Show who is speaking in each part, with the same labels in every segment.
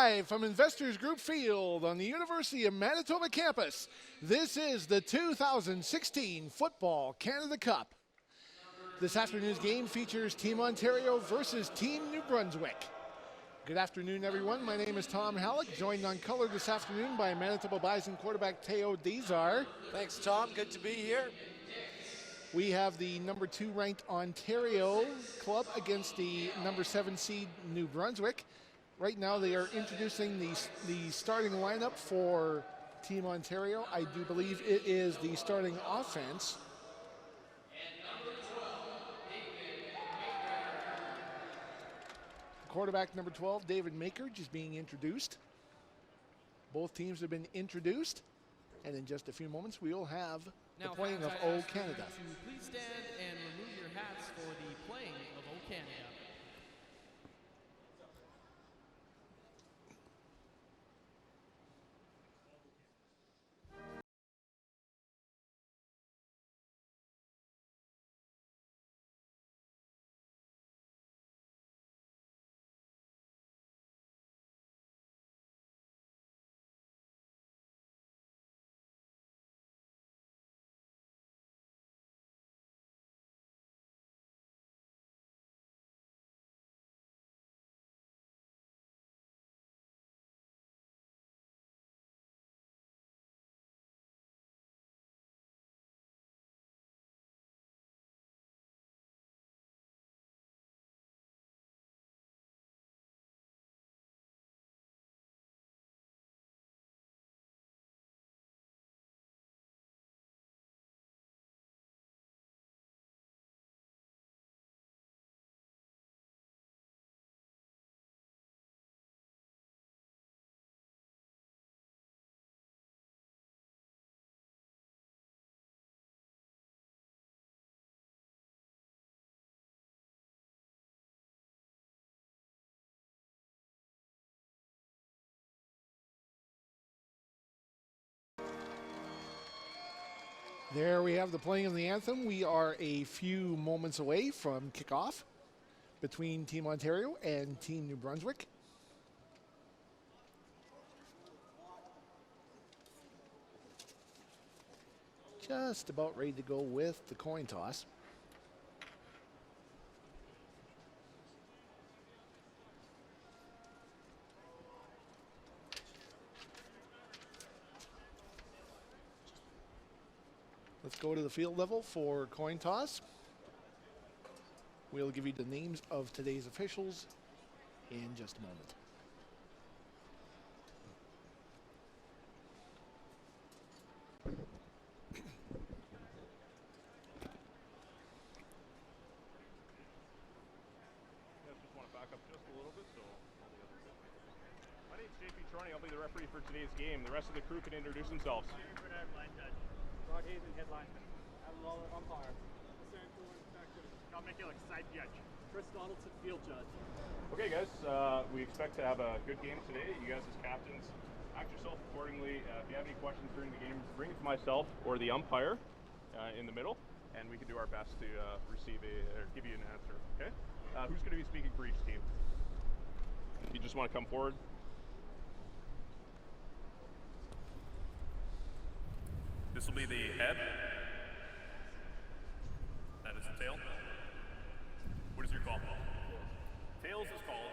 Speaker 1: Live from Investors Group Field on the University of Manitoba campus, this is the 2016 Football Canada Cup. This afternoon's game features Team Ontario versus Team New Brunswick. Good afternoon, everyone. My name is Tom Halleck, joined on color this afternoon by Manitoba Bison quarterback Teo Dezar.
Speaker 2: Thanks, Tom. Good to be here.
Speaker 1: We have the number 2 ranked Ontario club against the number 7 seed New Brunswick. Right now they are introducing the starting lineup for Team Ontario. I do believe it is the starting offense. Quarterback number 12, David Makert, is being introduced. Both teams have been introduced. And in just a few moments, we will have the playing of O Canada.
Speaker 3: Please stand and remove your hats for the playing of O Canada.
Speaker 1: There we have the playing of the anthem. We are a few moments away from kickoff between Team Ontario and Team New Brunswick. Just about ready to go with the coin toss. Let's go to the field level for coin toss. We'll give you the names of today's officials in just a moment.
Speaker 4: Just want to back up just a little bit. My name's JP Charney. I'll be the referee for today's game. The rest of the crew can introduce themselves.
Speaker 5: Rod Hazen, head linesman. Adam Lawler, umpire. Sam Cooler, inspector. John McKillick, side judge. Chris Donaldson, field judge.
Speaker 4: Okay, guys, we expect to have a good game today. You guys as captains, act yourself accordingly. If you have any questions during the game, bring it to myself or the umpire in the middle, and we can do our best to give you an answer, okay? Who's going to be speaking for each team? If you just want to come forward.
Speaker 6: This will be the head. That is the tail. What is your call? Tails is called.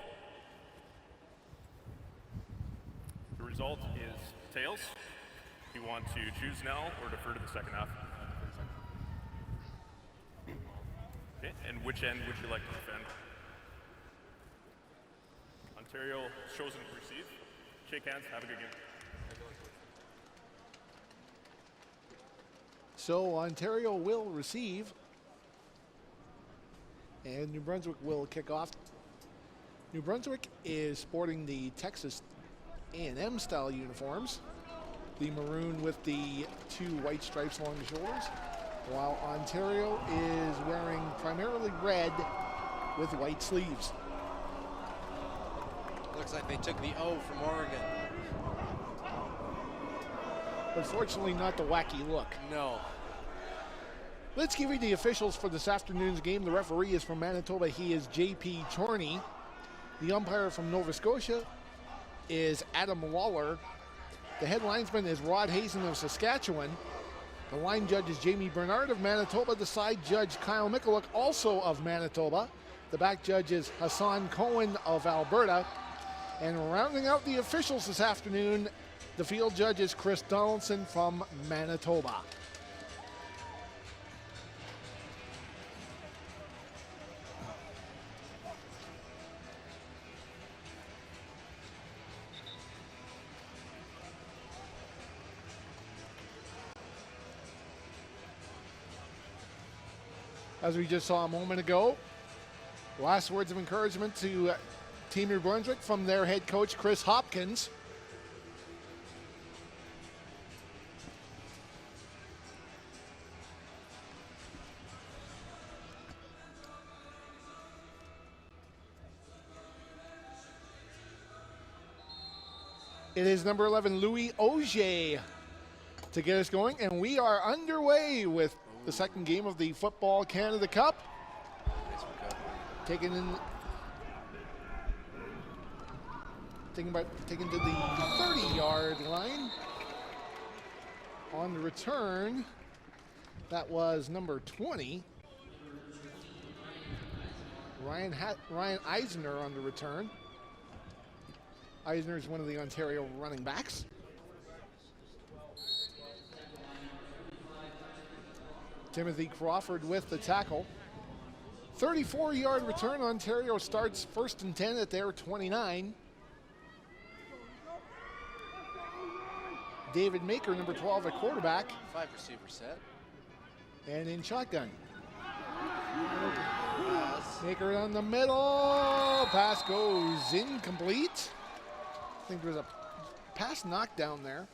Speaker 6: The result is tails. You want to choose now or defer to the second half? Okay, and which end would you like to defend? Ontario chosen to receive. Shake hands, have a good game.
Speaker 1: So Ontario will receive, and New Brunswick will kick off. New Brunswick is sporting the Texas A&M style uniforms, the maroon with the 2 white stripes along the shoulders, while Ontario is wearing primarily red with white sleeves.
Speaker 2: Looks like they took the O from Oregon.
Speaker 1: Unfortunately, not the wacky look.
Speaker 2: No.
Speaker 1: Let's give you the officials for this afternoon's game. The referee is from Manitoba. He is J.P. Chorney. The umpire from Nova Scotia is Adam Lawler. The head linesman is Rod Hazen of Saskatchewan. The line judge is Jamie Bernard of Manitoba. The side judge, Kyle Mikulik, also of Manitoba. The back judge is Hassan Cohen of Alberta. And rounding out the officials this afternoon, the field judge is Chris Donaldson from Manitoba. As we just saw a moment ago, last words of encouragement to Team New Brunswick from their head coach, Chris Hopkins. It is number 11, Louis Auger, to get us going, and we are underway with the second game of the Football Canada Cup. Taken to the 30-yard line. On the return, that was number 20. Ryan Eisner on the return. Eisner is one of the Ontario running backs. Timothy Crawford with the tackle. 34-yard return. Ontario starts 1st and 10 at their 29. David Maker, number 12 at quarterback.
Speaker 2: 5 receiver set.
Speaker 1: And in shotgun. Maker on the middle. Pass goes incomplete. I think there was a pass knockdown there.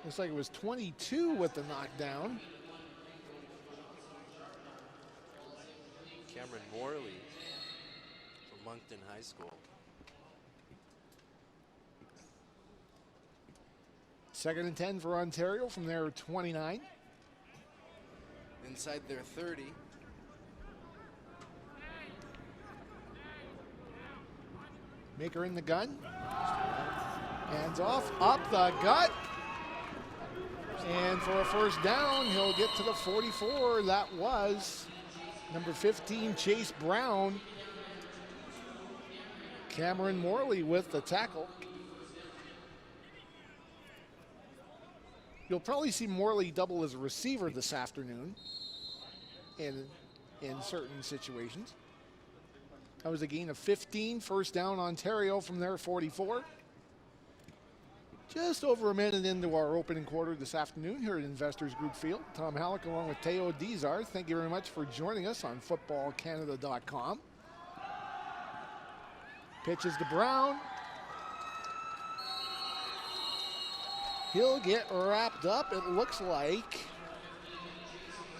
Speaker 1: Looks like it was 22 with the knockdown.
Speaker 2: Cameron Morley from Moncton High School.
Speaker 1: 2nd and 10 for Ontario from their 29.
Speaker 2: Inside their 30.
Speaker 1: Maker in the gun. Hands off, up the gut. And for a first down, he'll get to the 44. That was number 15, Chase Brown. Cameron Morley with the tackle. You'll probably see Morley double as a receiver this afternoon in certain situations. That was a gain of 15, first down Ontario from their 44. Just over a minute into our opening quarter this afternoon here at Investors Group Field. Tom Halleck along with Teo Dizar. Thank you very much for joining us on footballcanada.com. Pitches to Brown. He'll get wrapped up, it looks like.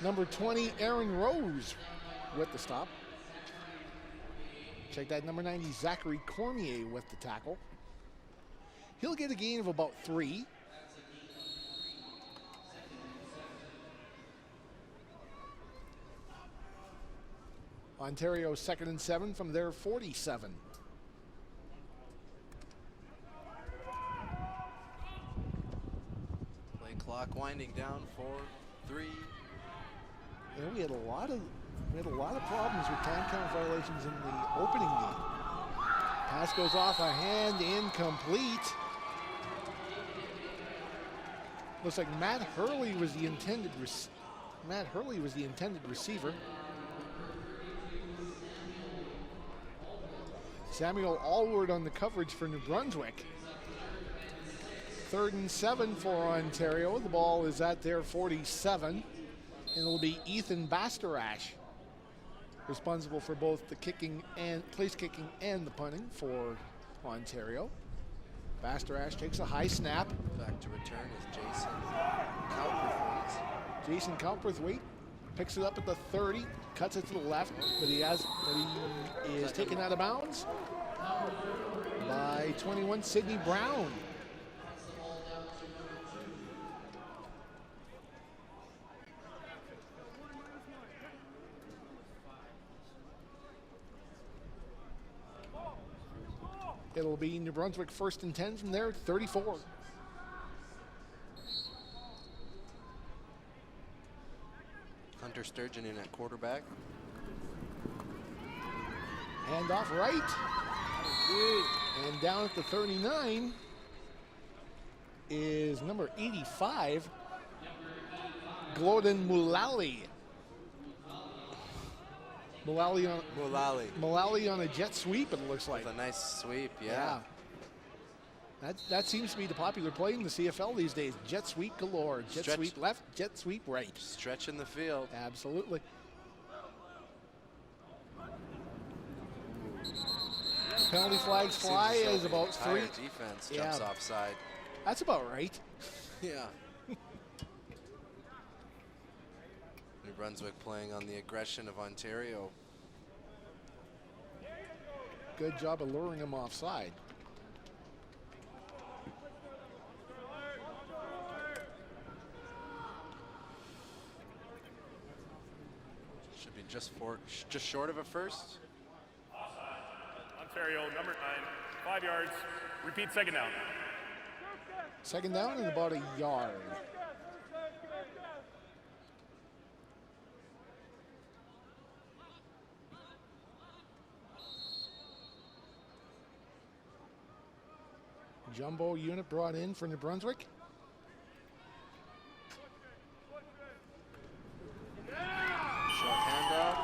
Speaker 1: Number 20, Aaron Rose with the stop. Check that, number 90, Zachary Cormier with the tackle. He'll get a gain of about 3. Ontario 2nd and 7 from their 47.
Speaker 2: Play clock winding down, 4, 3.
Speaker 1: You know, we had a lot of problems with time count violations in the opening game. Pass goes off a hand, incomplete. Looks like Matt Hurley was the intended receiver. Samuel Allward on the coverage for New Brunswick. 3rd and 7 for Ontario. The ball is at their 47. And it'll be Ethan Bastarash responsible for both the place kicking and the punting for Ontario. Bastarash takes a high snap.
Speaker 2: Back to return is Jason Cowperthwaite.
Speaker 1: Jason Cowperthwaite picks it up at the 30, cuts it to the left, but he is taken out of bounds by 21, Sidney Brown. It'll be New Brunswick 1st and 10 from there, 34.
Speaker 2: Hunter Sturgeon in at quarterback.
Speaker 1: Hand off right. And down at the 39 is number 85, Glodin Mulally. Mulally on a jet sweep, it looks like.
Speaker 2: With a nice sweep, yeah.
Speaker 1: That seems to be the popular play in the CFL these days. Jet sweep galore. Jet sweep left, jet sweep right.
Speaker 2: Stretching the field.
Speaker 1: Absolutely. Penalty flags fly is about 3.
Speaker 2: Defense jumps offside.
Speaker 1: That's about right.
Speaker 2: Yeah. New Brunswick playing on the aggression of Ontario.
Speaker 1: Good job of luring him offside.
Speaker 2: Should be just short of a first.
Speaker 6: Ontario, number 9, 5 yards. Repeat second down.
Speaker 1: Second down and about a yard. Jumbo unit brought in for New Brunswick.
Speaker 2: Short handoff.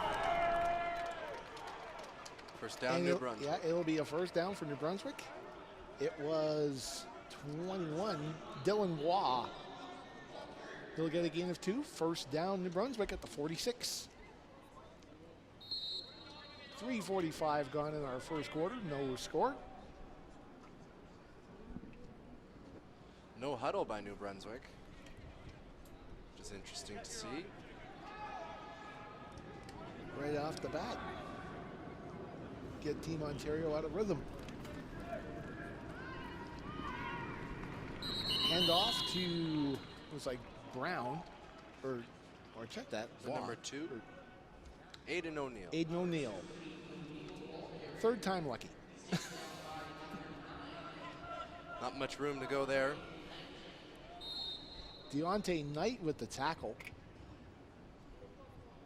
Speaker 2: First down, New Brunswick.
Speaker 1: Yeah, it'll be a first down for New Brunswick. It was 21, Dylan Waugh. He'll get a gain of 2. First down, New Brunswick at the 46. 3:45 gone in our first quarter, no score.
Speaker 2: No huddle by New Brunswick, which is interesting to see.
Speaker 1: Right off the bat. Get Team Ontario out of rhythm. Hand off to, it was like Brown, or check that.
Speaker 2: The number 2, Aiden O'Neill.
Speaker 1: Aiden O'Neill. Third time lucky.
Speaker 2: Not much room to go there.
Speaker 1: Deontay Knight with the tackle.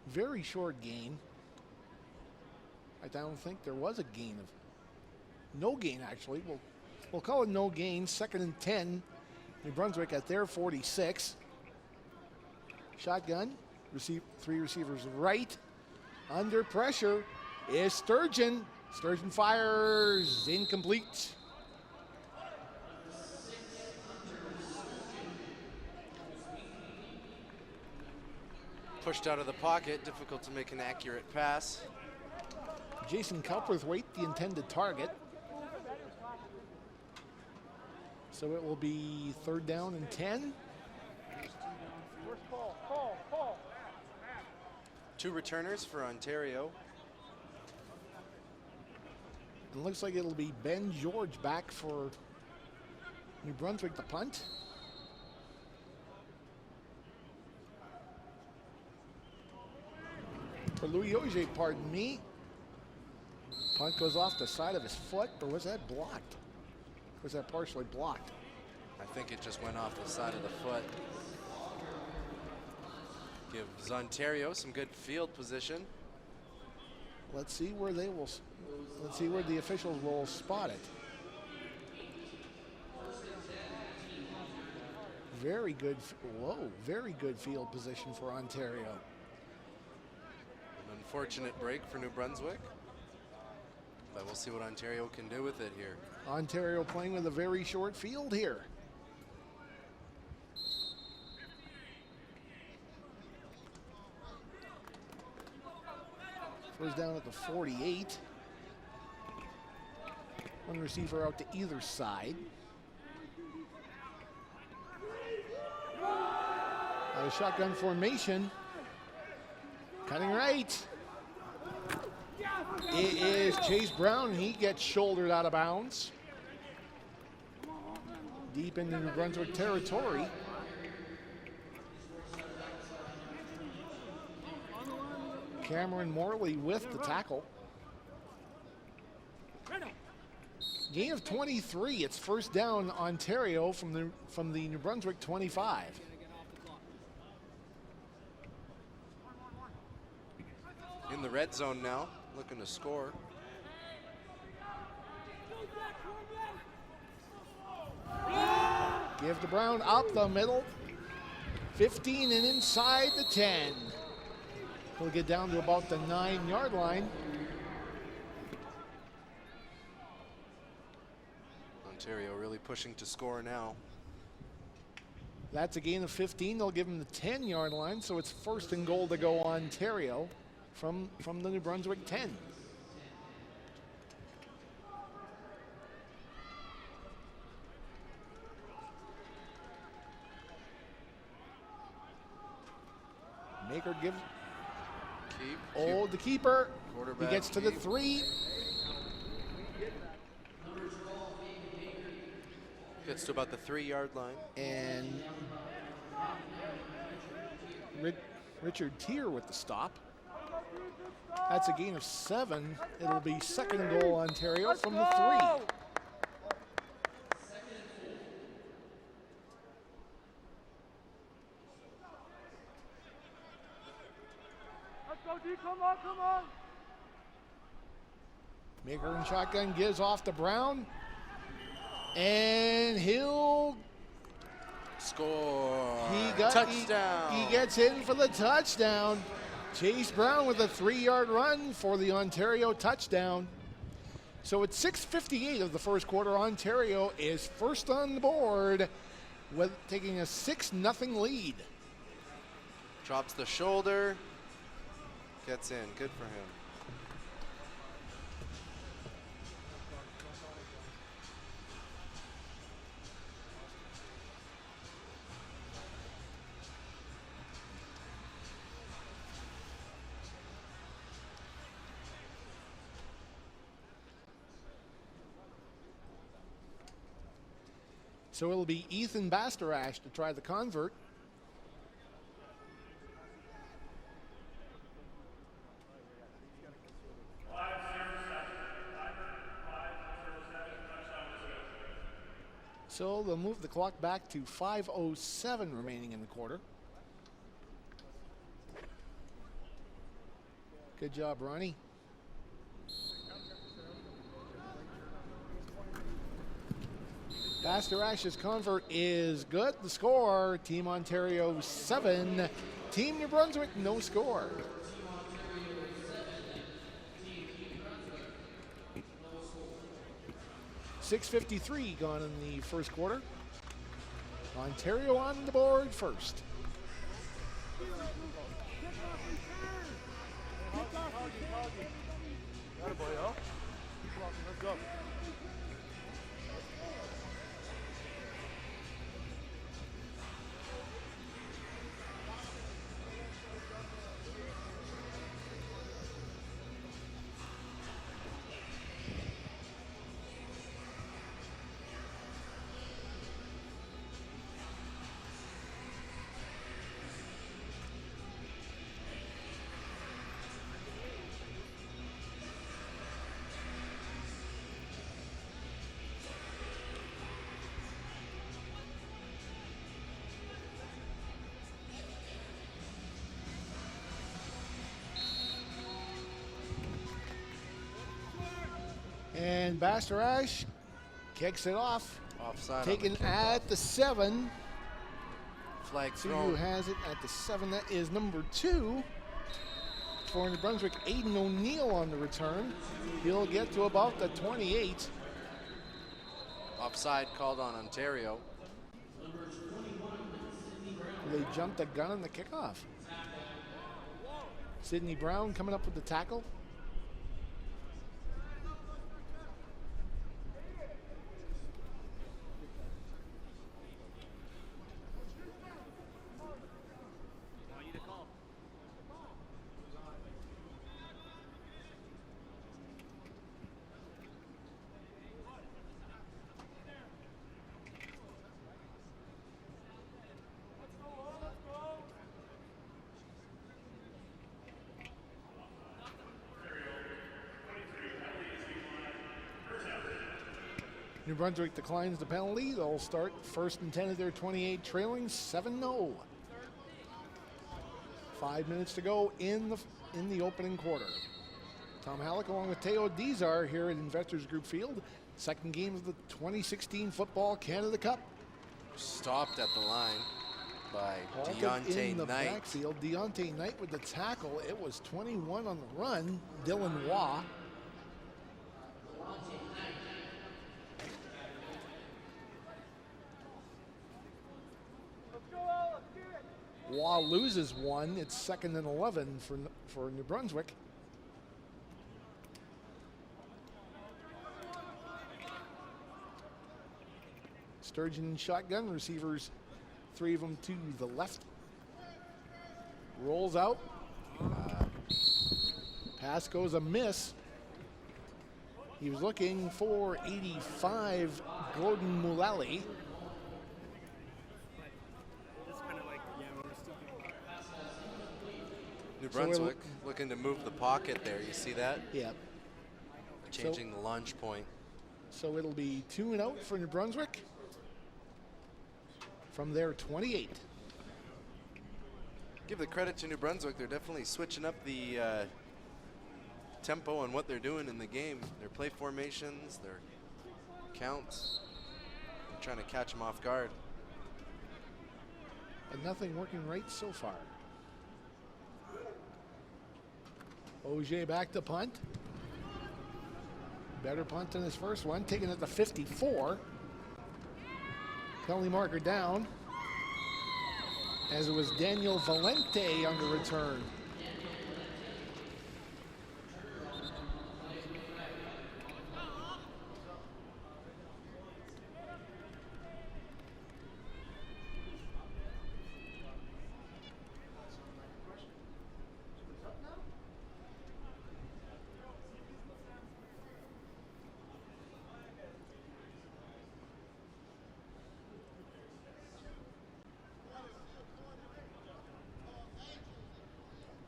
Speaker 1: Very short gain. I don't think there was a gain of, no gain actually. We'll call it no gain. 2nd and 10. New Brunswick at their 46. Shotgun. 3 receivers right. Under pressure is Sturgeon. Sturgeon fires. Incomplete.
Speaker 2: Pushed out of the pocket. Difficult to make an accurate pass.
Speaker 1: Jason Kelperthwaite, the intended target. So it will be 3rd down and 10.
Speaker 2: 2 returners for Ontario.
Speaker 1: It looks like it'll be Ben George back for New Brunswick to punt. For Louis Auger, pardon me. Punt goes off the side of his foot, or was that blocked? Was that partially blocked?
Speaker 2: I think it just went off the side of the foot. Gives Ontario some good field position.
Speaker 1: Let's see where they will. Let's see where the officials will spot it. Very good. Whoa! Very good field position for Ontario.
Speaker 2: An unfortunate break for New Brunswick, but we'll see what Ontario can do with it here.
Speaker 1: Ontario playing with a very short field here. First down at the 48. One receiver out to either side. Out of shotgun formation. Cutting right. It is Chase Brown. He gets shouldered out of bounds. Deep into New Brunswick territory. Cameron Morley with the tackle. Gain of 23. It's first down Ontario from the New Brunswick 25.
Speaker 2: In the red zone now, looking to score.
Speaker 1: Give to Brown up the middle. 15 and inside the 10. He'll get down to about the 9-yard line.
Speaker 2: Ontario really pushing to score now.
Speaker 1: That's a gain of 15. They'll give him the 10-yard line, so it's first and goal to go Ontario from the New Brunswick 10. Maker gives. The keeper. He gets to the 3.
Speaker 2: Gets to about the 3-yard line.
Speaker 1: And Richard Tier with the stop. That's a gain of 7. It'll be second and goal Ontario from the 3.
Speaker 5: Come on, come on.
Speaker 1: Maker and shotgun gives off to Brown. And he'll
Speaker 2: score.
Speaker 1: Touchdown. He gets in for the touchdown. Chase Brown with a 3-yard run for the Ontario touchdown. So at 6:58 of the first quarter, Ontario is first on the board with taking a 6-0 lead.
Speaker 2: Drops the shoulder. Gets in. Good for him.
Speaker 1: So it'll be Ethan Bastarash to try the convert. So they'll move the clock back to 5:07 remaining in the quarter. Good job, Ronnie. Bastarash's convert is good. The score, Team Ontario 7, Team New Brunswick no score. .653 gone in the first quarter. Ontario on the board first.
Speaker 5: Let's go.
Speaker 1: And Bastarash kicks it off.
Speaker 2: Offside.
Speaker 1: Taken at the 7.
Speaker 2: Flag
Speaker 1: See
Speaker 2: thrown.
Speaker 1: who has it at the 7. That is number 2 for New Brunswick, Aiden O'Neill on the return. He'll get to about the 28.
Speaker 2: Offside called on Ontario.
Speaker 1: They jumped the gun on the kickoff. Sidney Brown coming up with the tackle. New Brunswick declines the penalty. They'll start first and 10 at their 28, trailing 7-0. 5 minutes to go in the opening quarter. Tom Halleck along with Teo Dizar here at Investors Group Field. Second game of the 2016 Football Canada Cup.
Speaker 2: Stopped at the line by
Speaker 1: Halted
Speaker 2: Deontay
Speaker 1: in the
Speaker 2: Knight.
Speaker 1: backfield. Deontay Knight with the tackle. It was 21 on the run. Dylan Waugh. Waugh loses one. It's 2nd and 11 for New Brunswick. Sturgeon shotgun, receivers, 3 of them to the left. Rolls out. Pass goes a miss. He was looking for 85, Gordon Mullally.
Speaker 2: New Brunswick looking to move the pocket there. You see that?
Speaker 1: Yeah.
Speaker 2: Changing the launch point.
Speaker 1: So it'll be 2 and out for New Brunswick from their 28.
Speaker 2: Give the credit to New Brunswick. They're definitely switching up the tempo on what they're doing in the game. Their play formations, their counts. They're trying to catch them off guard.
Speaker 1: And nothing working right so far. Auger back to punt. Better punt than his first one, taken at the 54. Penalty marker down, as it was Daniel Valente on the return.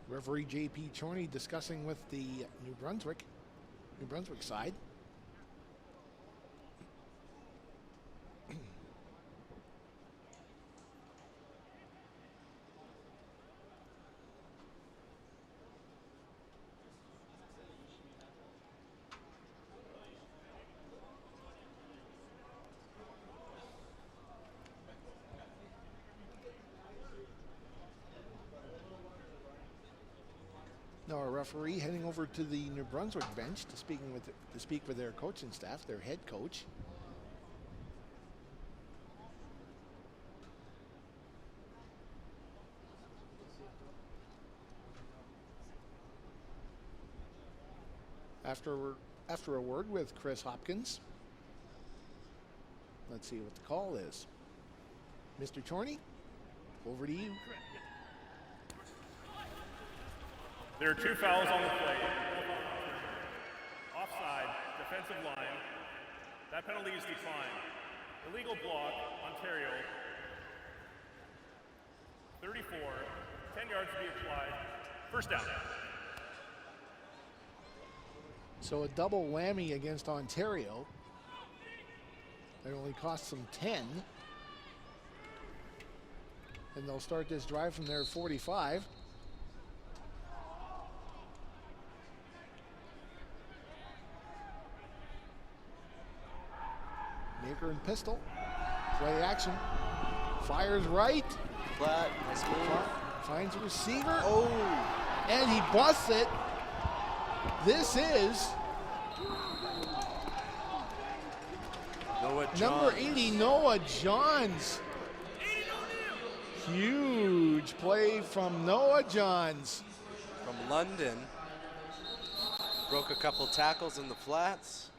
Speaker 1: Referee J.P. Chorney discussing with the New Brunswick side. Now our referee heading over to the New Brunswick bench to speak with their coaching staff, their head coach. After a word with Chris Hopkins, let's see what the call is. Mr. Chorney, over to you.
Speaker 6: There are 2 fouls on the play. Offside, defensive line. That penalty is declined. Illegal block, Ontario. 34, 10 yards to be applied. First down.
Speaker 1: So a double whammy against Ontario. That only costs them 10. And they'll start this drive from their 45. Maker and pistol. Play action. Fires right.
Speaker 2: Flat, nice move.
Speaker 1: Finds a receiver.
Speaker 2: Oh!
Speaker 1: And he busts it. This is
Speaker 2: Noah Johns.
Speaker 1: number 80, Noah Johns. Huge play from Noah Johns.
Speaker 2: From London. Broke a couple tackles in the flats.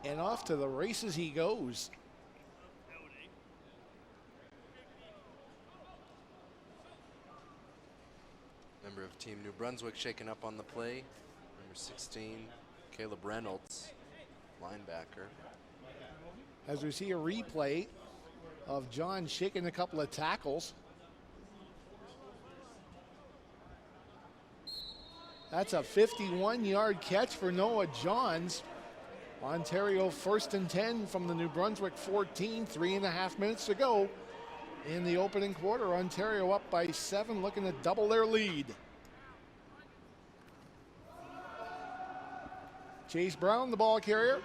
Speaker 1: And off to the races he goes.
Speaker 2: Member of Team New Brunswick shaking up on the play. Number 16, Caleb Reynolds, linebacker.
Speaker 1: As we see a replay of John shaking a couple of tackles. That's a 51-yard catch for Noah Johns. Ontario 1st and 10 from the New Brunswick 14, 3.5 minutes to go in the opening quarter. Ontario up by 7, looking to double their lead. Chase Brown, the ball carrier.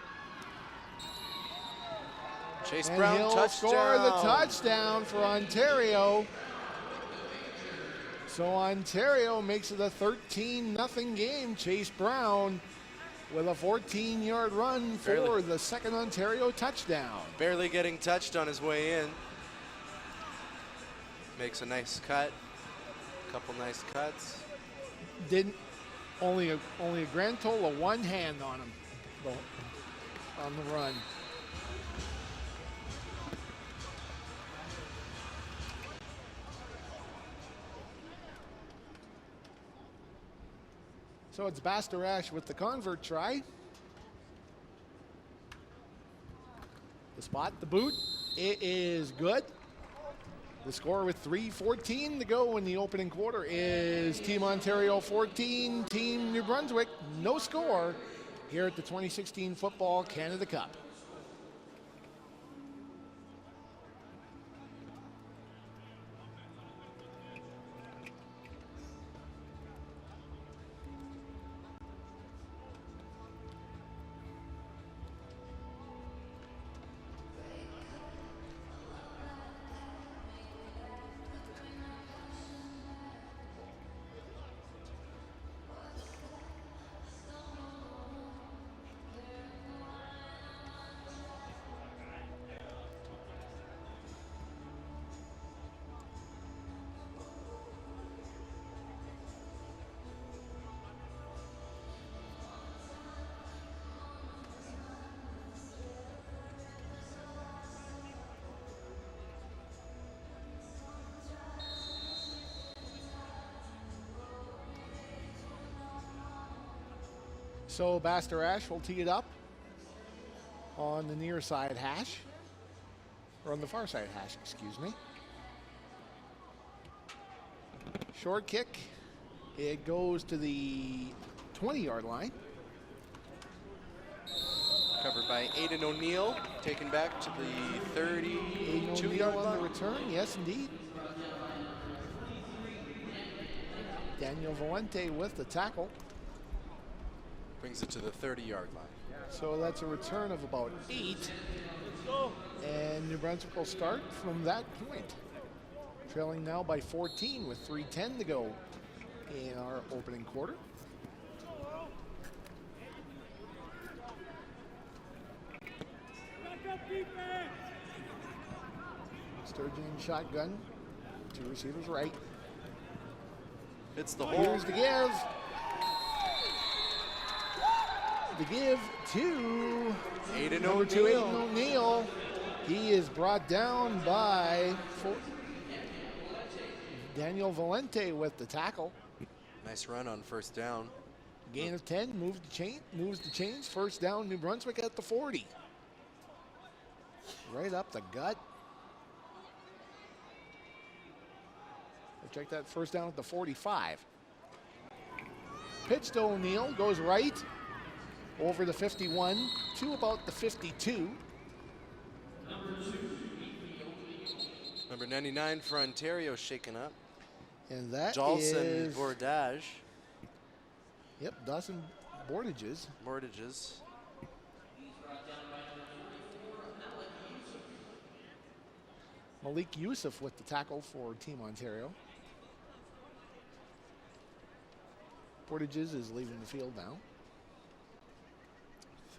Speaker 2: Chase
Speaker 1: And
Speaker 2: Brown,
Speaker 1: he'll
Speaker 2: touchdown.
Speaker 1: score the touchdown for Ontario. So Ontario makes it a 13-0 game. Chase Brown with a 14-yard run for
Speaker 2: Barely.
Speaker 1: the second Ontario touchdown.
Speaker 2: Barely getting touched on his way in. Makes a nice cut. Couple nice cuts.
Speaker 1: Didn't only a grand total of 1 hand on him on the run. So it's Bastarash with the convert try. The spot, the boot, it is good. The score with 3:14 to go in the opening quarter is Team Ontario 14, Team New Brunswick no score here at the 2016 Football Canada Cup. So Bastarash will tee it up on the near side hash, or on the far side hash, excuse me. Short kick, it goes to the 20-yard line.
Speaker 2: Covered by Aiden O'Neill, taken back to the
Speaker 1: Aiden
Speaker 2: 32-yard
Speaker 1: O'Neill on
Speaker 2: line.
Speaker 1: the return, yes indeed. Daniel Valente with the tackle.
Speaker 2: Brings it to the 30-yard line.
Speaker 1: So that's a return of about 8. And New Brunswick will start from that point. Trailing now by 14 with 3:10 to go in our opening quarter. Sturgeon shotgun. 2 receivers right.
Speaker 2: It's the hole.
Speaker 1: Here's the give. The give to
Speaker 2: Aiden
Speaker 1: number 2,
Speaker 2: O'Neill.
Speaker 1: Aiden O'Neill. He is brought down by Daniel Valente with the tackle.
Speaker 2: Nice run on first down.
Speaker 1: Gain of 10, moves the chains. First down, New Brunswick at the 40. Right up the gut. Check that, first down at the 45. Pitch to O'Neill, goes right over the 51 to about the 52.
Speaker 2: Number 99 for Ontario shaken up.
Speaker 1: And that
Speaker 2: Jolson
Speaker 1: is,
Speaker 2: Bordage.
Speaker 1: yep, Dawson Bordages.
Speaker 2: Mortages.
Speaker 1: Malik Youssef with the tackle for Team Ontario. Portages is leaving the field now.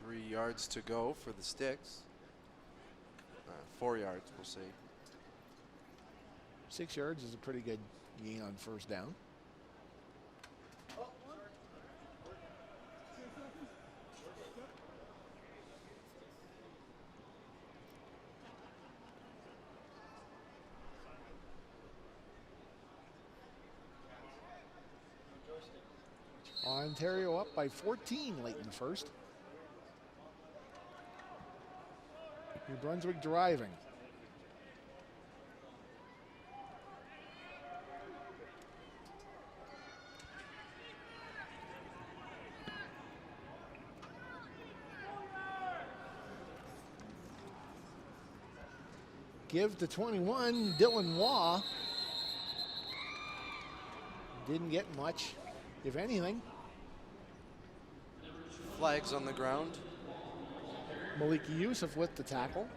Speaker 2: 3 yards to go for the Sticks. 4 yards, we'll see.
Speaker 1: 6 yards is a pretty good gain on first down. Ontario up by 14 late in the first. New Brunswick driving. Give to 21, Dylan Waugh. Didn't get much, if anything.
Speaker 2: Flags on the ground.
Speaker 1: Maliki Youssef with the tackle.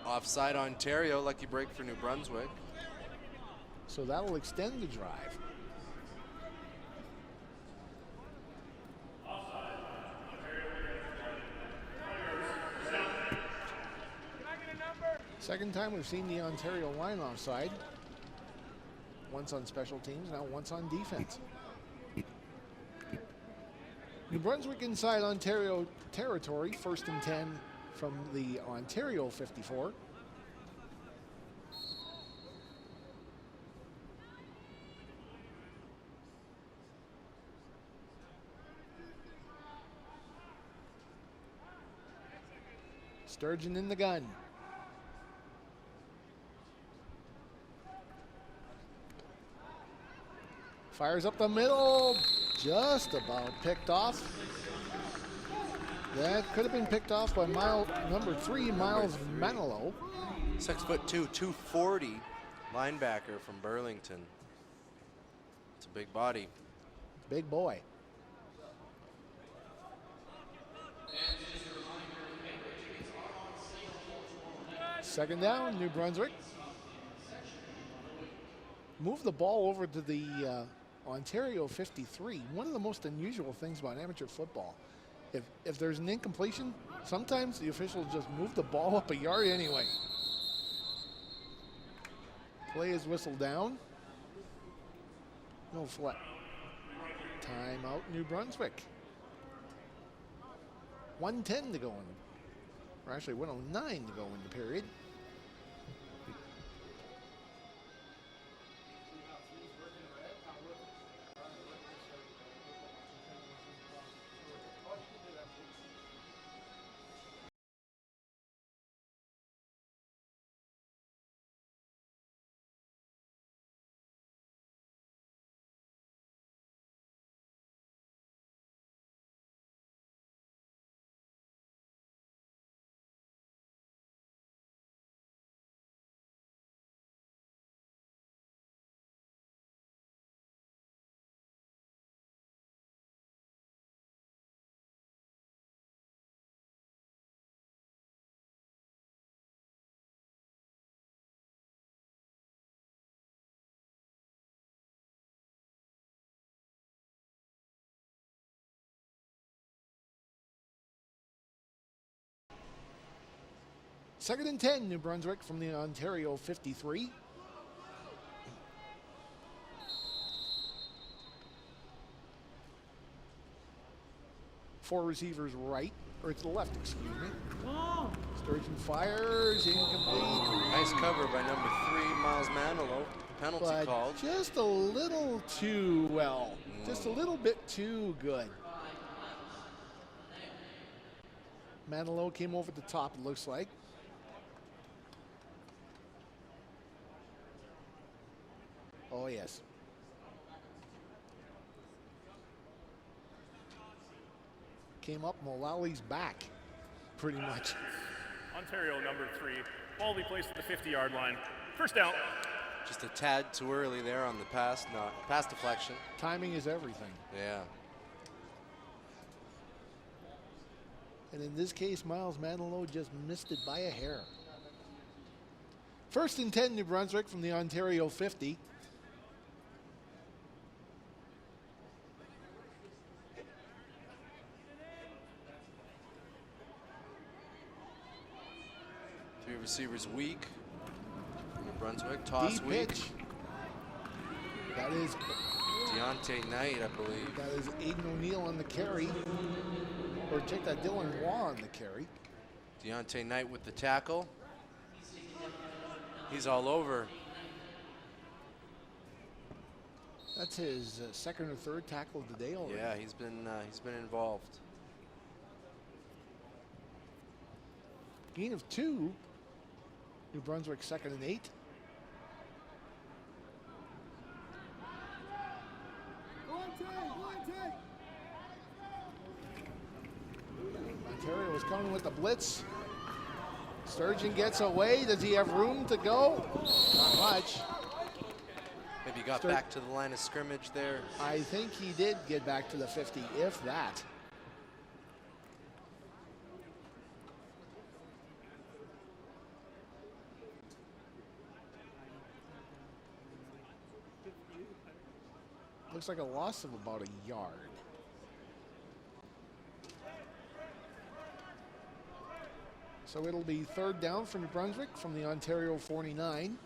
Speaker 2: Offside Ontario, lucky break for New Brunswick.
Speaker 1: So that'll extend the drive. Second time we've seen the Ontario line offside. Once on special teams, now once on defense. New Brunswick inside Ontario territory, 1st and 10 from the Ontario 54. Sturgeon in the gun. Fires up the middle, just about picked off. That could have been picked off by number 3, Miles Manilow.
Speaker 2: 6'2", 240 linebacker from Burlington. It's a big body.
Speaker 1: Big boy. Second down, New Brunswick. Move the ball over to the Ontario 53. One of the most unusual things about amateur football, if there's an incompletion, sometimes the officials just move the ball up a yard anyway. Play is whistled down. No flat. Timeout, New Brunswick. 1:10 to go in, or actually 1:09 to go in the period. Second and 10, New Brunswick from the Ontario 53. Four receivers right, or to the left, excuse me. Sturgeon fires, incomplete.
Speaker 2: Nice cover by number 3, Miles Manilow. Penalty
Speaker 1: But
Speaker 2: called.
Speaker 1: just a little too well. Just a little bit too good. Manilow came over the top, it looks like. Oh, yes. Came up Mullally's back, pretty much.
Speaker 6: Ontario number 3. Ball will be placed at the 50-yard line. First down.
Speaker 2: Just a tad too early there on the pass, pass deflection.
Speaker 1: Timing is everything.
Speaker 2: Yeah.
Speaker 1: And in this case, Miles Manilow just missed it by a hair. First and 10, New Brunswick from the Ontario 50.
Speaker 2: Three receivers weak. New Brunswick, toss
Speaker 1: Deep
Speaker 2: weak.
Speaker 1: pitch. That is
Speaker 2: Deontay Knight, I believe.
Speaker 1: That is Aiden O'Neill on the carry. Or take that Dylan Waugh on the carry.
Speaker 2: Deontay Knight with the tackle. He's all over.
Speaker 1: That's his second or third tackle of the day already.
Speaker 2: Yeah, he's been involved.
Speaker 1: Gain of 2. New Brunswick 2nd and 8. Ontario was coming with the blitz. Sturgeon gets away. Does he have room to go? Not much.
Speaker 2: Maybe got back to the line of scrimmage there.
Speaker 1: I think he did get back to the 50, if that. Looks like a loss of about a yard. So it'll be third down for New Brunswick from the Ontario 49.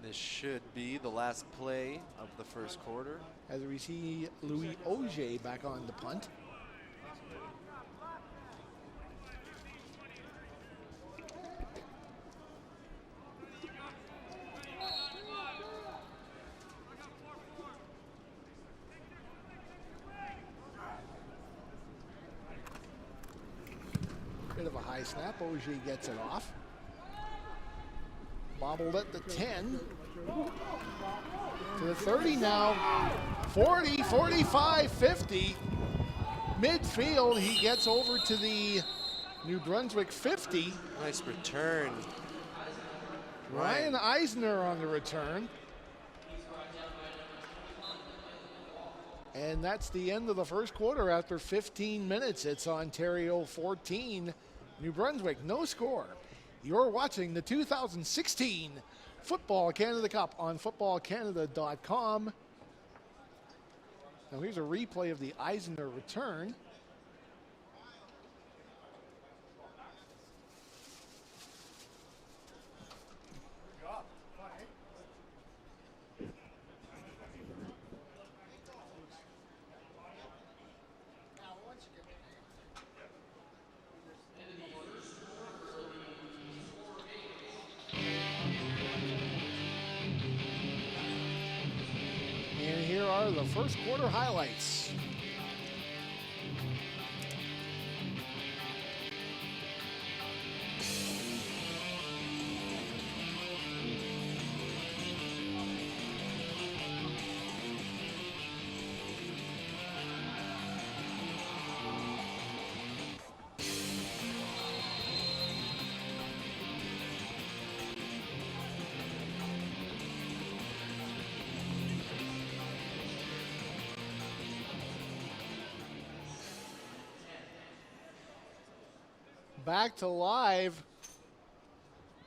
Speaker 2: This should be the last play of the first quarter.
Speaker 1: As we see Louis Auger back on the punt. Bit of a high snap. Auger gets it off. Bobbled at the 10. To the 30 now. 40, 45, 50. Midfield, he gets over to the New Brunswick 50.
Speaker 2: Nice return.
Speaker 1: Ryan Eisner on the return. And that's the end of the first quarter after 15 minutes. It's Ontario 14, New Brunswick, no score. You're watching the 2016 Football Canada Cup on footballcanada.com. Now here's a replay of the Eisner return. And here are the first quarter highlights. Back to live.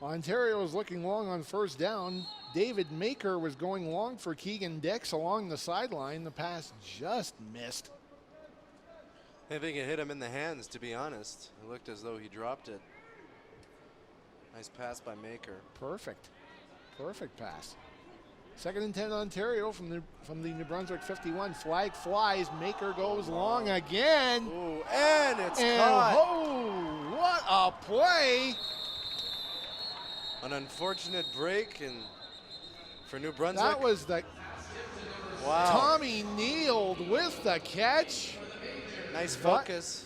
Speaker 1: Ontario is looking long on first down. David Maker was going long for Keegan Dix along the sideline. The pass just missed.
Speaker 2: I think it hit him in the hands, to be honest. It looked as though he dropped it. Nice pass by Maker.
Speaker 1: Perfect. Perfect pass. Second and 10 Ontario from the New Brunswick 51. Flag flies. Maker goes long again.
Speaker 2: Ooh, and it's
Speaker 1: And
Speaker 2: caught.
Speaker 1: oh, what a play.
Speaker 2: An unfortunate break and for New Brunswick.
Speaker 1: That was the
Speaker 2: wow.
Speaker 1: Tommy Neild with the catch.
Speaker 2: Nice focus.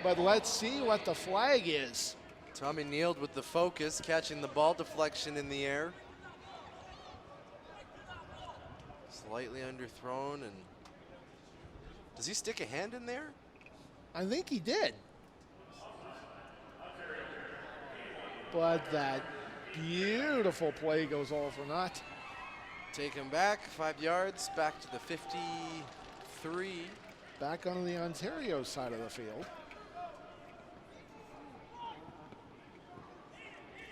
Speaker 1: But let's see what the flag is.
Speaker 2: Tommy Neild with the focus, catching the ball deflection in the air. Slightly underthrown, and does he stick a hand in there?
Speaker 1: I think he did. But that beautiful play goes all for naught.
Speaker 2: Take him back 5 yards, back to the 53.
Speaker 1: Back on the Ontario side of the field,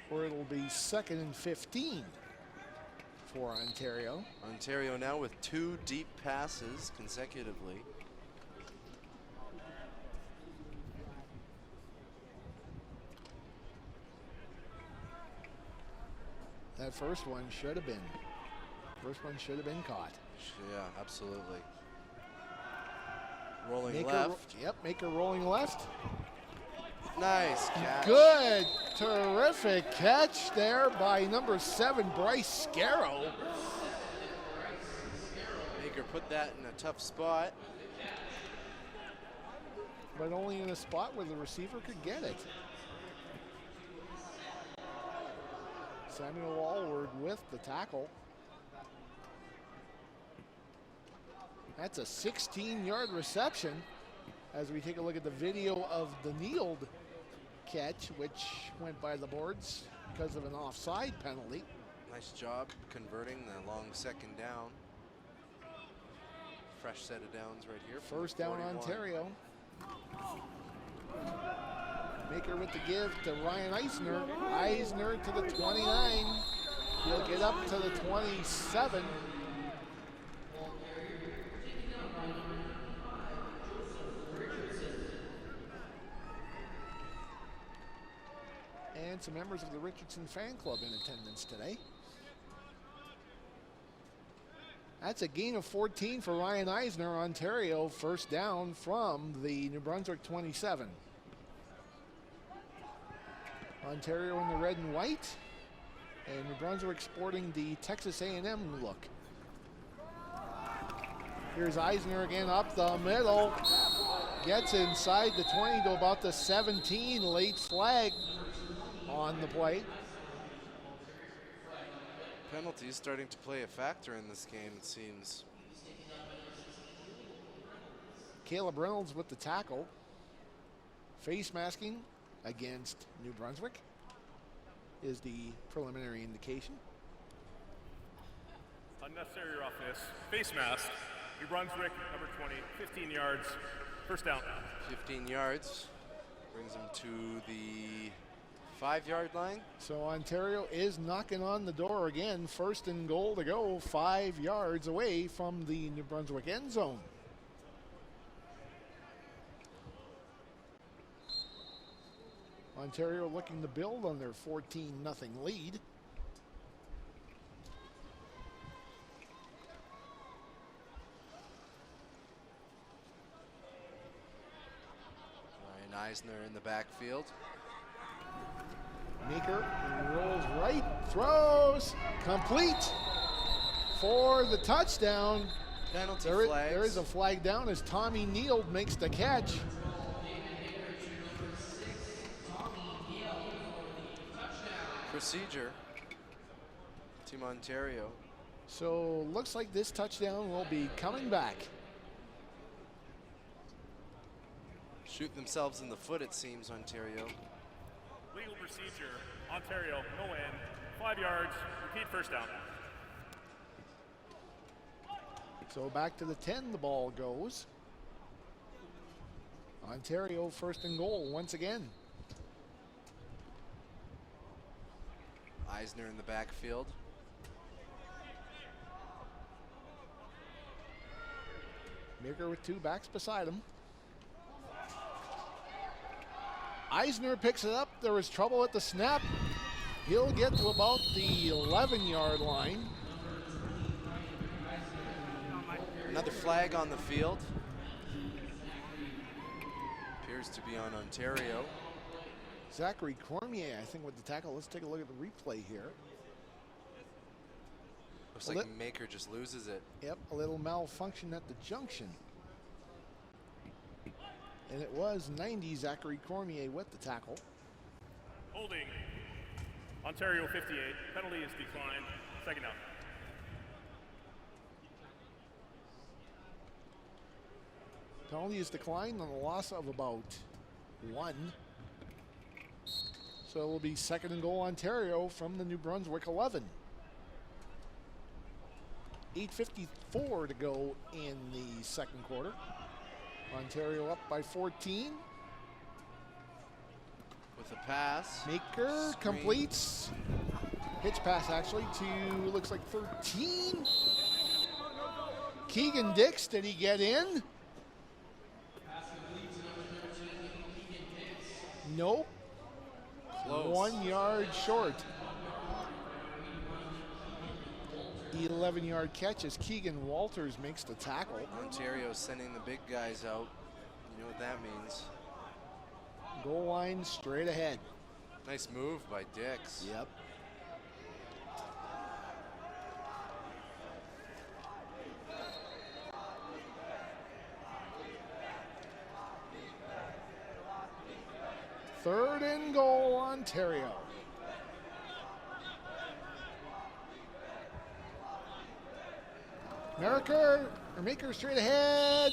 Speaker 1: where it'll be second and 15 for Ontario.
Speaker 2: Ontario now with 2 deep passes consecutively.
Speaker 1: That first one should have been. First one should have been caught.
Speaker 2: Yeah, absolutely. Rolling
Speaker 1: Maker,
Speaker 2: left.
Speaker 1: Yep, Maker rolling left.
Speaker 2: Nice catch.
Speaker 1: Good, terrific catch there by number 7, Bryce Scarrow.
Speaker 2: Maker put that in a tough spot.
Speaker 1: But only in a spot where the receiver could get it. Samuel Allward with the tackle. That's a 16-yard reception as we take a look at the video of the Neild catch, which went by the boards because of an offside penalty.
Speaker 2: Nice job converting the long second down. Fresh set of downs right here. from
Speaker 1: First
Speaker 2: the
Speaker 1: down
Speaker 2: 41.
Speaker 1: Ontario. Maker with the give to Ryan Eisner. Eisner to the 29. He'll get up to the 27. And some members of the Richardson fan club in attendance today. That's a gain of 14 for Ryan Eisner. Ontario first down from the New Brunswick 27. Ontario in the red and white, and New Brunswick sporting the Texas A&M look. Here's Eisner again up the middle. Gets inside the 20 to about the 17. Late flag on the play.
Speaker 2: Penalties starting to play a factor in this game, it seems.
Speaker 1: Caleb Reynolds with the tackle. Face masking against New Brunswick is the preliminary indication.
Speaker 6: Unnecessary roughness. Face mask. New Brunswick, number 20, 15 yards. First down.
Speaker 2: 15 yards brings them to the 5-yard line.
Speaker 1: So Ontario is knocking on the door again. First and goal to go, 5 yards away from the New Brunswick end zone. Ontario looking to build on their 14-0 lead.
Speaker 2: Ryan Eisner in the backfield.
Speaker 1: Meeker rolls right, throws, complete for the touchdown.
Speaker 2: Penalty
Speaker 1: There
Speaker 2: flags.
Speaker 1: is a flag down as Tommy Neal makes the catch.
Speaker 2: Procedure. Team Ontario.
Speaker 1: So looks like this touchdown will be coming back.
Speaker 2: Shoot themselves in the foot, it seems, Ontario.
Speaker 6: Legal procedure. Ontario, no end. 5 yards. Repeat first down.
Speaker 1: So back to the 10 the ball goes. Ontario first and goal once again.
Speaker 2: Eisner in the backfield.
Speaker 1: Meeker with two backs beside him. Eisner picks it up. There was trouble at the snap. He'll get to about the 11-yard line.
Speaker 2: Another flag on the field. Appears to be on Ontario.
Speaker 1: Zachary Cormier, I think, with the tackle. Let's take a look at the replay here.
Speaker 2: Looks like Maker just loses it.
Speaker 1: Yep, a little malfunction at the junction. And it was 90 Zachary Cormier with the tackle.
Speaker 6: Holding. Ontario 58. Penalty is declined. Second down.
Speaker 1: Penalty is declined on a loss of about 1. So it will be second and goal Ontario from the New Brunswick 11. 8:54 to go in the second quarter. Ontario up by 14.
Speaker 2: With a pass.
Speaker 1: Maker
Speaker 2: Screen.
Speaker 1: completes. Pitch pass actually to, looks like 13. Keegan Dix, did he get in? Nope.
Speaker 2: Close.
Speaker 1: 1 yard short. The 11-yard catch as Keegan Walters makes the tackle.
Speaker 2: Ontario sending the big guys out. You know what that means.
Speaker 1: Goal line straight ahead.
Speaker 2: Nice move by Dix.
Speaker 1: Yep. Third and goal, Ontario. Maker straight ahead.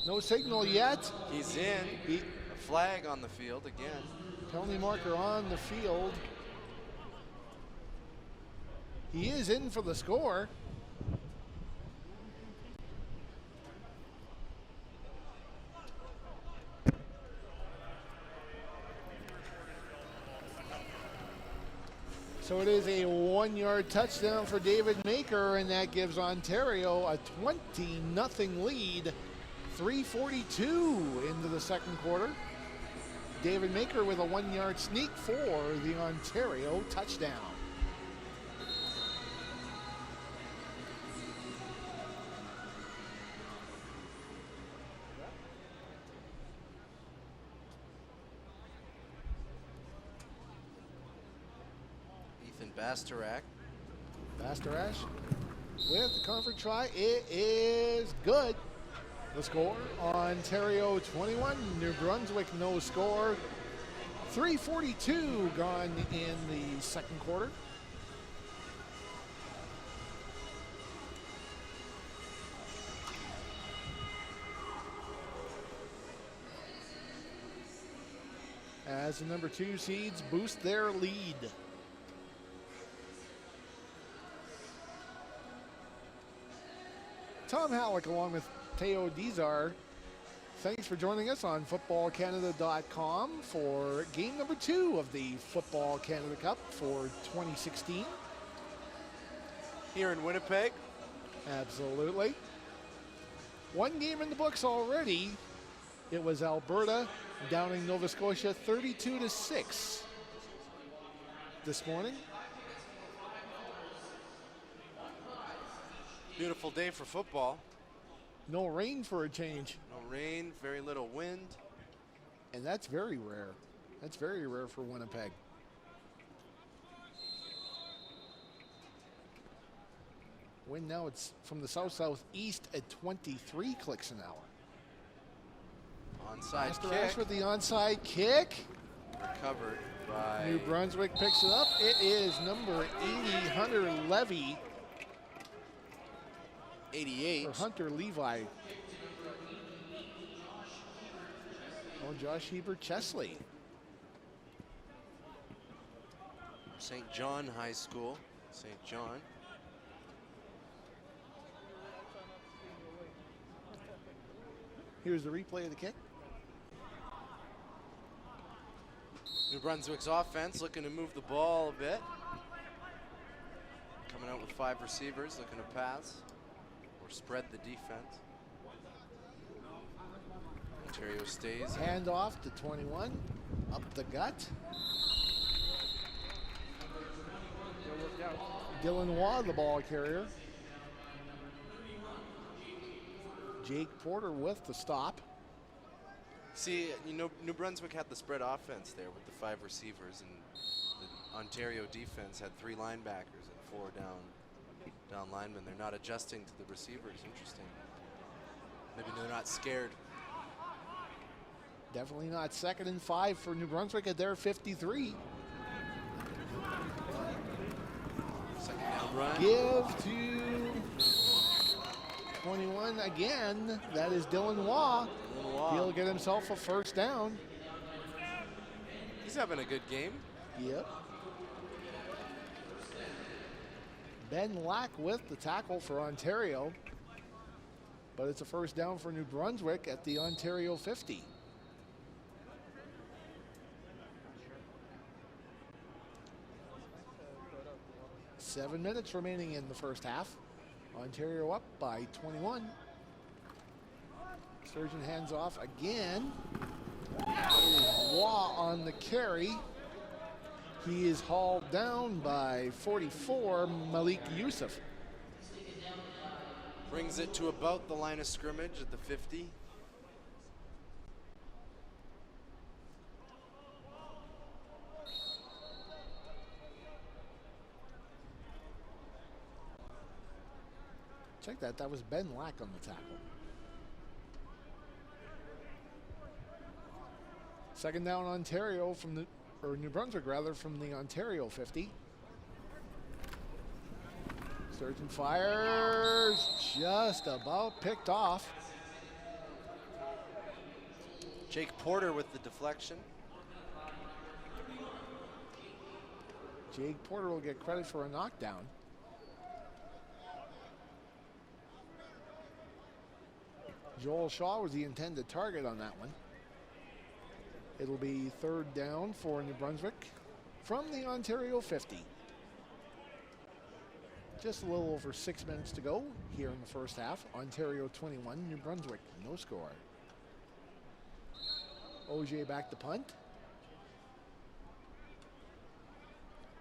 Speaker 1: No signal yet.
Speaker 2: He's in.
Speaker 1: He
Speaker 2: Flag on the field again.
Speaker 1: Penalty marker on the field. He is in for the score. So it is a 1-yard touchdown for David Maker, and that gives Ontario a 20-0 lead. 3:42 into the second quarter. David Maker with a 1-yard sneak for the Ontario touchdown.
Speaker 2: Bastorak.
Speaker 1: Bastorash with the comfort try. It is good. The score, Ontario 21, New Brunswick no score. 3:42 gone in the second quarter. As the number 2 seeds boost their lead. Tom Halleck along with Teo Dizar. Thanks for joining us on footballcanada.com for game number 2 of the Football Canada Cup for 2016.
Speaker 2: Here in Winnipeg.
Speaker 1: Absolutely. One game in the books already. It was Alberta downing Nova Scotia 32-6 this morning.
Speaker 2: Beautiful day for football.
Speaker 1: No rain for a change.
Speaker 2: No rain, very little wind.
Speaker 1: And that's very rare. That's very rare for Winnipeg. Wind now, it's from the south-southeast at 23 clicks an hour.
Speaker 2: Onside
Speaker 1: Master
Speaker 2: kick.
Speaker 1: Ash with the onside kick.
Speaker 2: Recovered by
Speaker 1: New Brunswick picks it up. It is number 80, Hunter Levy.
Speaker 2: 88.
Speaker 1: Or Hunter Levi. Oh, Josh Heber Chesley.
Speaker 2: St. John High School. St. John.
Speaker 1: Here's the replay of the kick.
Speaker 2: New Brunswick's offense looking to move the ball a bit. Coming out with 5 receivers, looking to pass or spread the defense. Ontario stays.
Speaker 1: Hand off to 21. Up the gut. Dylan Waugh, the ball carrier. Jake Porter with the stop.
Speaker 2: See, you know, New Brunswick had the spread offense there with the 5 receivers, and the Ontario defense had 3 linebackers and 4 down linemen. They're not adjusting to the receivers. Interesting. Maybe they're not scared.
Speaker 1: Definitely not. 2nd and 5 for New Brunswick at their 53.
Speaker 2: Second down run.
Speaker 1: Give to 21 again. That is Dylan Waugh. He'll get himself a first down.
Speaker 2: He's having a good game.
Speaker 1: Yep. Ben Lack with the tackle for Ontario. But it's a first down for New Brunswick at the Ontario 50. Seven minutes remaining in the first half. Ontario up by 21. Sturgeon hands off again. Waugh on the carry. He is hauled down by 44, Malik Youssef.
Speaker 2: Brings it to about the line of scrimmage at the 50.
Speaker 1: Check that. That was Ben Lack on the tackle. Second down, Ontario from the, or New Brunswick rather, from the Ontario 50. Sturgeon fires, just about picked off.
Speaker 2: Jake Porter with the deflection.
Speaker 1: Jake Porter will get credit for a knockdown. Joel Shaw was the intended target on that one. It'll be third down for New Brunswick from the Ontario 50. Just a little over 6 minutes to go here in the first half. Ontario 21, New Brunswick, no score. OJ back to punt.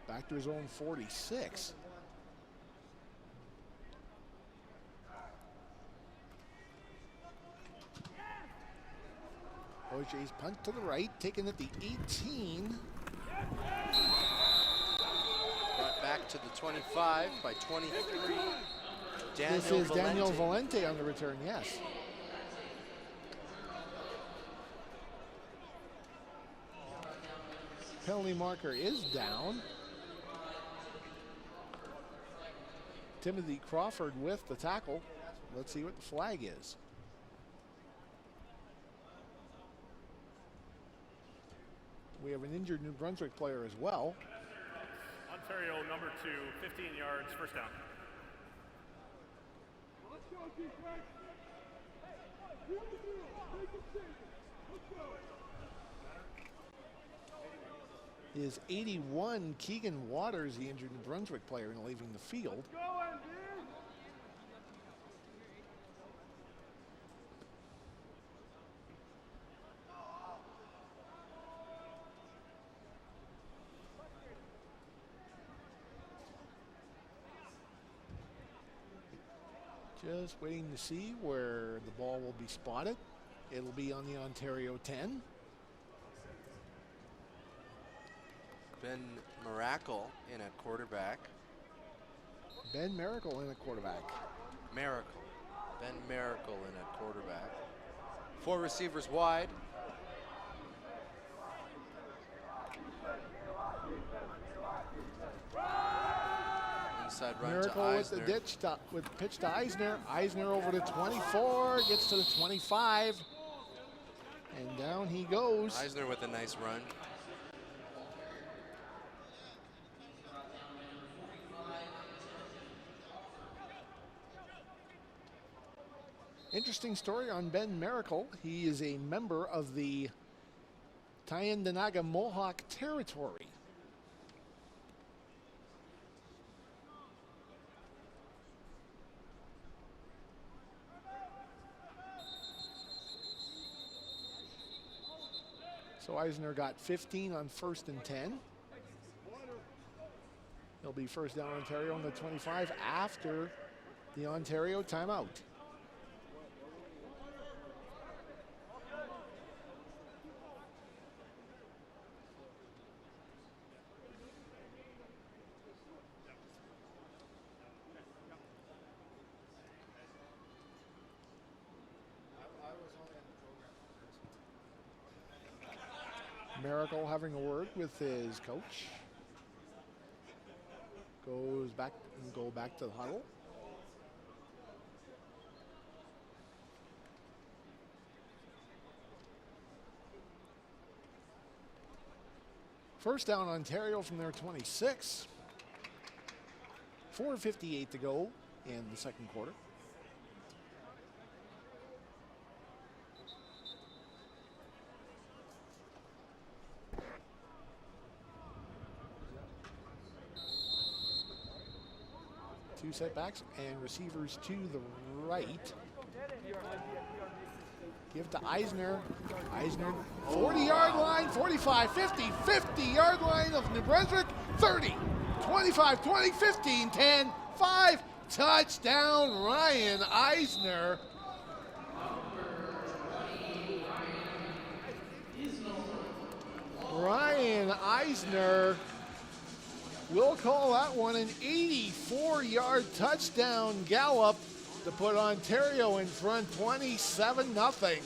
Speaker 1: Back to his own 46. OJ's punt to the right, taken at the 18.
Speaker 2: Brought back to the 25 by 23.
Speaker 1: This is Daniel Valente on the return, yes. Penalty marker is down. Timothy Crawford with the tackle. Let's see what the flag is. We have an injured New Brunswick player as well.
Speaker 6: Ontario number 2, 15 yards, first down.
Speaker 1: Is 81 Keegan Waters, the injured New Brunswick player, and leaving the field. Just waiting to see where the ball will be spotted. It'll be on the Ontario 10.
Speaker 2: Ben Miracle in at quarterback.
Speaker 1: Ben Miracle in at quarterback.
Speaker 2: Miracle. Ben Miracle in at quarterback. 4 receivers wide. Inside run
Speaker 1: Miracle
Speaker 2: to
Speaker 1: with the
Speaker 2: Eisner.
Speaker 1: ditch with pitch to Eisner. Eisner over to 24, gets to the 25, and down he goes.
Speaker 2: Eisner with a nice run.
Speaker 1: Interesting story on Ben Miracle. He is a member of the Tyendinaga Mohawk Territory. So Eisner got 15 on 1st and 10. He'll be first down Ontario on the 25 after the Ontario timeout. Miracle having a word with his coach. Go back to the huddle. First down Ontario from their 26. 4:58 to go in the second quarter. Two setbacks and receivers to the right. Give to Eisner. Eisner, 40-yard line, 45, 50, 50-yard line of New Brunswick, 30, 25, 20, 15, 10, 5, touchdown Ryan Eisner. Ryan Eisner, we'll call that one an 84-yard touchdown gallop to put Ontario in front 27-0.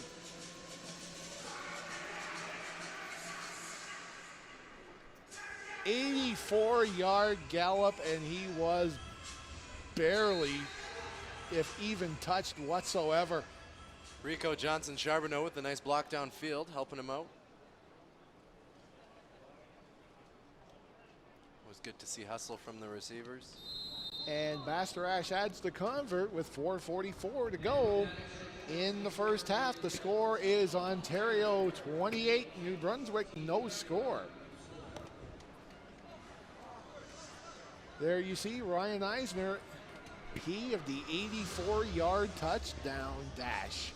Speaker 1: "84-yard gallop, and he was barely, if even touched whatsoever.
Speaker 2: Rico Johnson Charbonneau with a nice block downfield, helping him out. It was good to see hustle from the receivers.
Speaker 1: And Baster Ash adds the convert with 4:44 to go in the first half. The score is Ontario 28, New Brunswick no score. There you see Ryan Eisner, he of the 84-yard touchdown dash.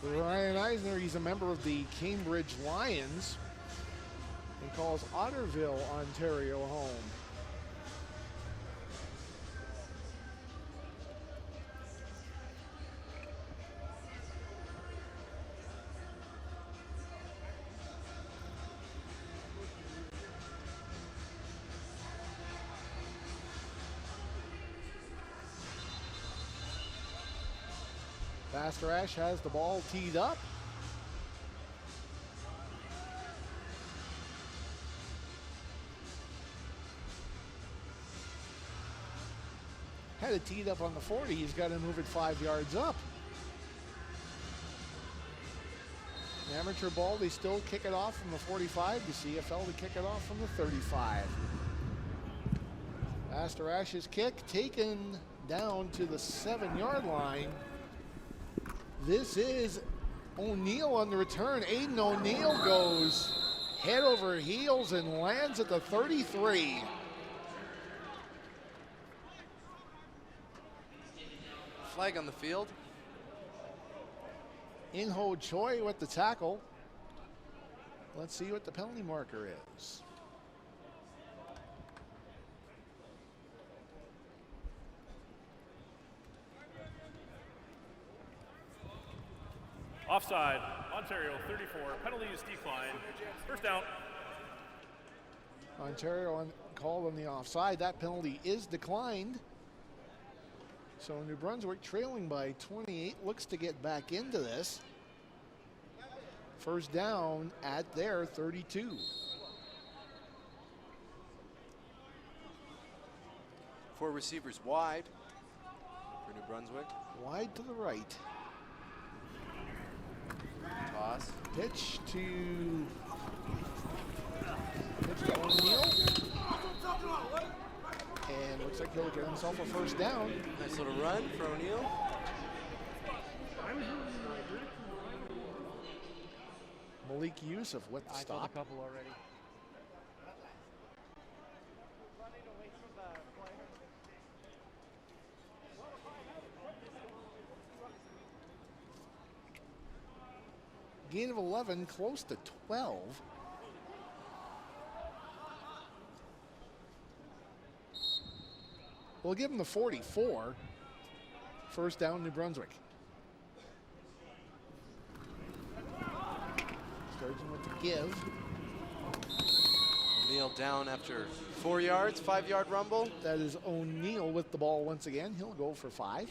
Speaker 1: Ryan Eisner, he's a member of the Cambridge Lions and calls Otterville, Ontario home. Baster Ash has the ball teed up. Had it teed up on the 40. He's got to move it 5 yards up. An amateur ball, they still kick it off from the 45. The CFL to kick it off from the 35. Baster Ash's kick taken down to the 7-yard line. This is O'Neill on the return. Aiden O'Neill goes head over heels and lands at the 33.
Speaker 2: Flag on the field.
Speaker 1: In-Ho Choi with the tackle. Let's see what the penalty marker is.
Speaker 6: Offside, Ontario 34, penalties decline. First down.
Speaker 1: Ontario called on the offside. That penalty is declined. So New Brunswick trailing by 28, looks to get back into this. First down at their 32.
Speaker 2: Four receivers wide for New Brunswick.
Speaker 1: Wide to the right.
Speaker 2: Toss.
Speaker 1: Pitch to O'Neill. And looks like he'll get himself a first down.
Speaker 2: Nice little run for O'Neill.
Speaker 1: Malik Yusuf with the
Speaker 5: I
Speaker 1: stop.
Speaker 5: thought a couple already.
Speaker 1: Gain of 11, close to 12. We'll give him the 44. First down, New Brunswick. Sturgeon with the give.
Speaker 2: O'Neill down after 4 yards, 5-yard rumble.
Speaker 1: That is O'Neill with the ball once again. He'll go for 5.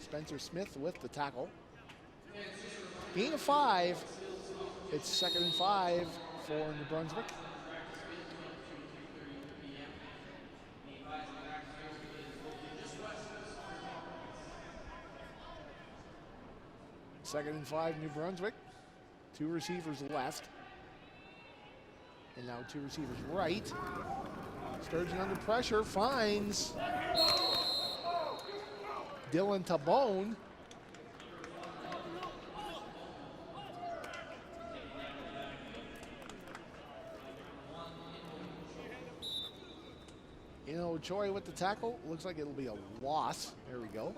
Speaker 1: Spencer Smith with the tackle. Gain of 5. It's 2nd and 5 for New Brunswick. Second and 5, New Brunswick. 2 receivers left. And now 2 receivers right. Sturgeon under pressure, finds Dylan Tabone. Choi with the tackle. Looks like it'll be a loss. There we go.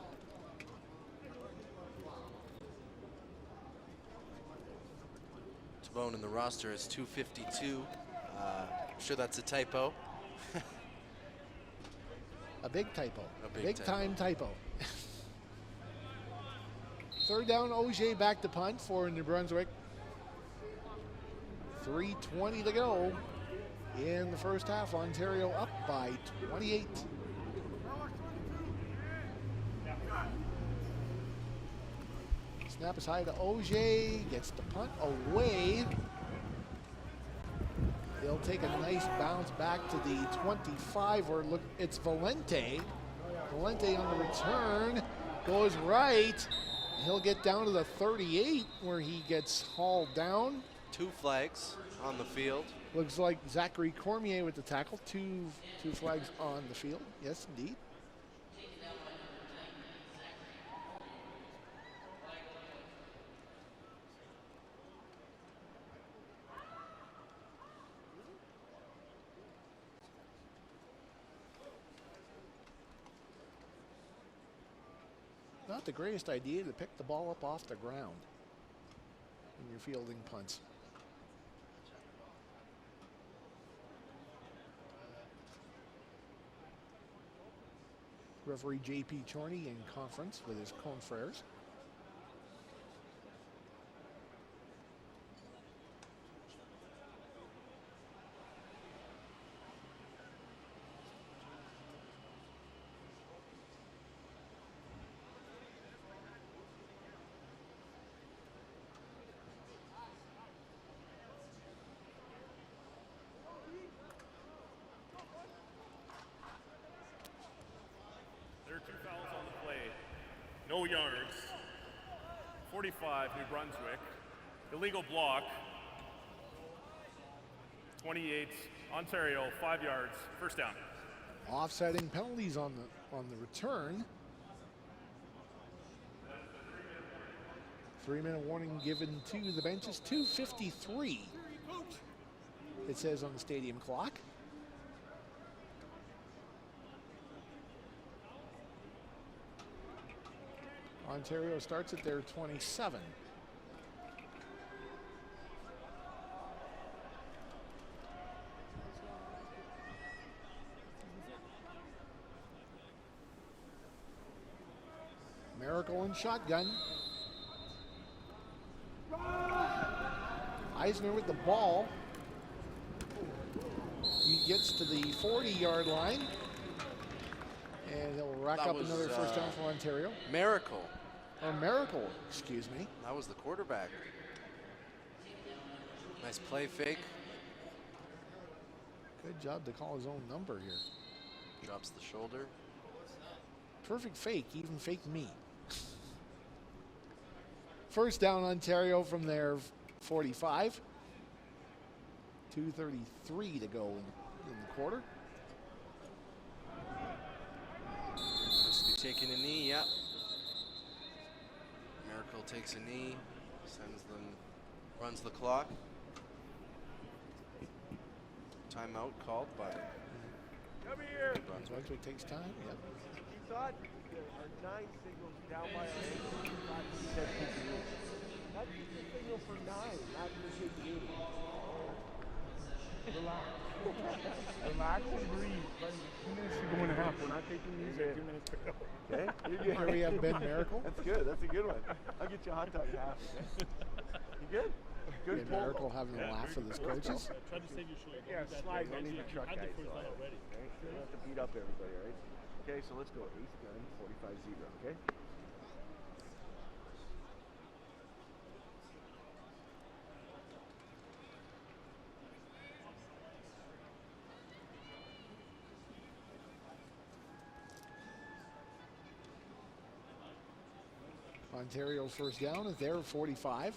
Speaker 2: Tabone in the roster is 252. I'm sure that's a typo.
Speaker 1: A big typo.
Speaker 2: A big typo.
Speaker 1: Time typo. Third down, Auger back to punt for New Brunswick. 3:20 to go. In the first half, Ontario up by 28. Snap is high to Auger, gets the punt away. He'll take a nice bounce back to the 25, or look, it's Valente. Valente on the return, goes right. He'll get down to the 38 where he gets hauled down.
Speaker 2: 2 flags on the field.
Speaker 1: Looks like Zachary Cormier with the tackle. Two flags on the field. Yes, indeed. Not the greatest idea to pick the ball up off the ground when you're fielding punts. Referee J.P. Chorney in conference with his confreres.
Speaker 6: There are 2 fouls on the play. No yards. 45, New Brunswick. Illegal block. 28, Ontario, 5 yards, first down.
Speaker 1: Offsetting penalties on the return. 3-minute warning given to the benches. 2:53. It says on the stadium clock. Ontario starts at their 27. Miracle in shotgun. Eisner with the ball. He gets to the 40-yard line. And he'll rack
Speaker 2: That
Speaker 1: up
Speaker 2: was,
Speaker 1: another first down for Ontario.
Speaker 2: Miracle.
Speaker 1: Or Miracle, excuse me.
Speaker 2: That was the quarterback. Nice play fake.
Speaker 1: Good job to call his own number here.
Speaker 2: Drops the shoulder.
Speaker 1: Perfect fake, even faked me. First down Ontario from their 45. 2:33 to go in the quarter.
Speaker 2: Looks to be taking a knee, yeah. Miracle takes a knee, sends them, runs the clock. Timeout called by Brunswick.
Speaker 1: Brunswick takes time, yep.
Speaker 7: We thought our 9 signals down by our ankle. We thought he said continue. That's the signal for 9, not for continue. Relax. Relax and breathe. 2 minutes to go and a half. We're not taking these in. 2 minutes to go. Okay?
Speaker 1: Here we have Ben Miracle.
Speaker 7: That's good. That's a good one. I'll get you a hot dog in half. Okay? You good? Good.
Speaker 1: Ben Miracle having a laugh with his coaches.
Speaker 5: Try to save your shoulder.
Speaker 7: Yeah, slide. Don't need the truck guys.
Speaker 5: first down already.
Speaker 7: Okay? You don't have to beat up everybody, all right? Okay, so let's go. Ace gun, 45-0, okay?
Speaker 1: Ontario's first down at their 45.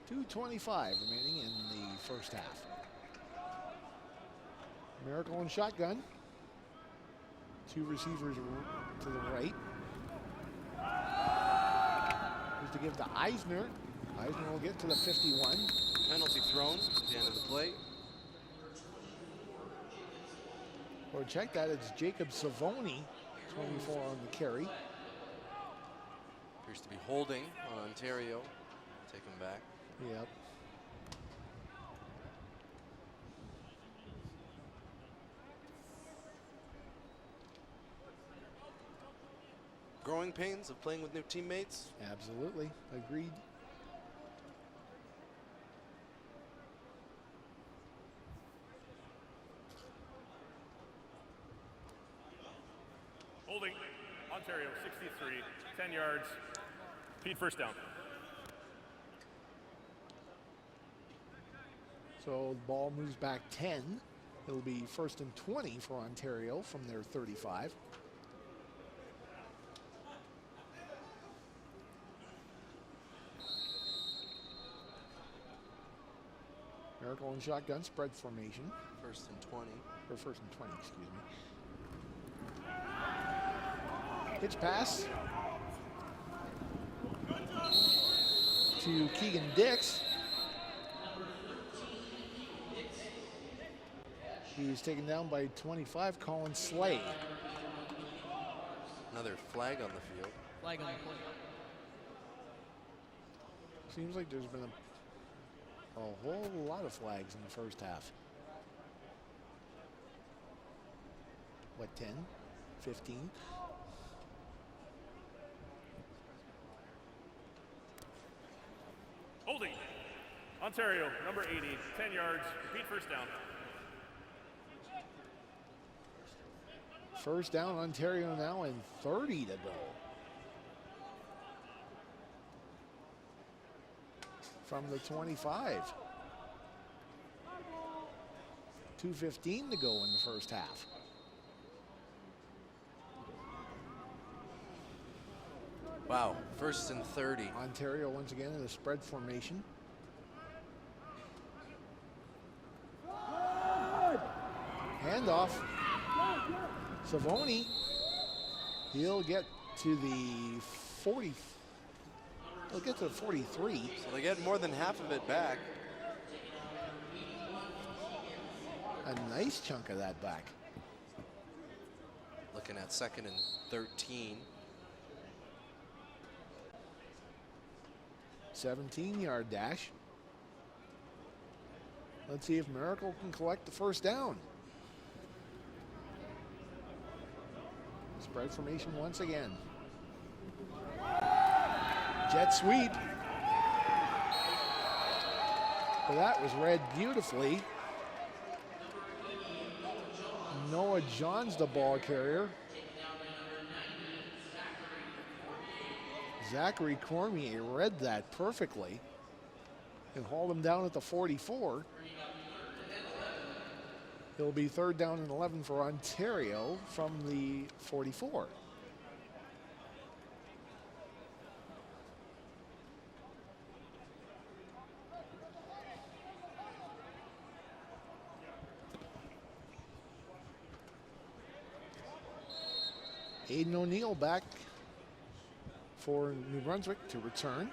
Speaker 1: 2:25 remaining in the first half. Miracle and shotgun. 2 receivers to the right. Here's to give to Eisner. Eisner will get to the 51.
Speaker 2: Penalty thrown at the end of the play.
Speaker 1: Or check that, it's Jacob Savoni, 24 on the carry.
Speaker 2: Appears to be holding on Ontario. Take him back.
Speaker 1: Yep.
Speaker 2: Growing pains of playing with new teammates.
Speaker 1: Absolutely. Agreed.
Speaker 6: Holding. Ontario 63, 10 yards. Pete, first down.
Speaker 1: So the ball moves back 10. It'll be 1st and 20 for Ontario from their 35. Miracle and shotgun spread formation.
Speaker 2: 1st and 20.
Speaker 1: Or 1st and 20, excuse me. Pitch pass to Keegan Dix. He's taken down by 25, Colin Slade.
Speaker 2: Another flag on the field.
Speaker 3: Flag on the play.
Speaker 1: Seems like there's been a whole lot of flags in the first half. What, 10, 15?
Speaker 6: Holding. Ontario, number 80, 10 yards. Repeat first down.
Speaker 1: First down, Ontario now, and 30 to go. From the 25. 2:15 to go in the first half.
Speaker 2: Wow, 1st and 30.
Speaker 1: Ontario once again in the spread formation. Handoff. Savoni. He'll get to the 40. He'll get to the 43.
Speaker 2: So they get more than half of it back.
Speaker 1: A nice chunk of that back.
Speaker 2: Looking at 2nd and 13.
Speaker 1: 17-yard dash. Let's see if Miracle can collect the first down. Spread formation once again. Jet sweep. Well, that was read beautifully. Noah Johns, the ball carrier. Zachary Cormier read that perfectly and hauled him down at the 44. It'll be 3rd down and 11 for Ontario from the 44. Aiden O'Neill back for New Brunswick to return.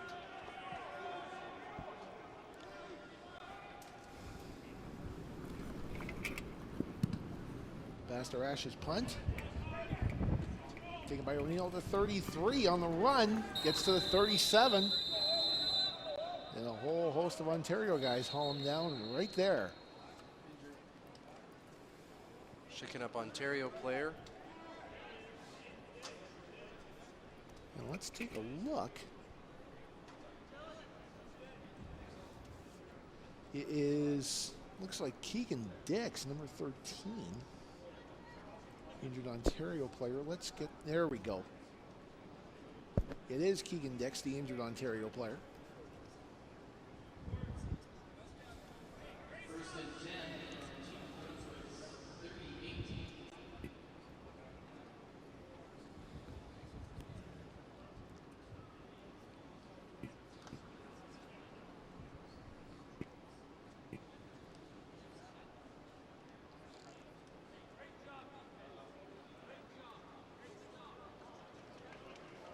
Speaker 1: Baxter Ash's punt. Taken by O'Neill to 33 on the run. Gets to the 37. And a whole host of Ontario guys haul him down right there.
Speaker 2: Shaking up Ontario player.
Speaker 1: And let's take a look. It is, looks like Keegan Dix, number 13. Injured Ontario player. Let's get, there we go. It is Keegan Dix, the injured Ontario player.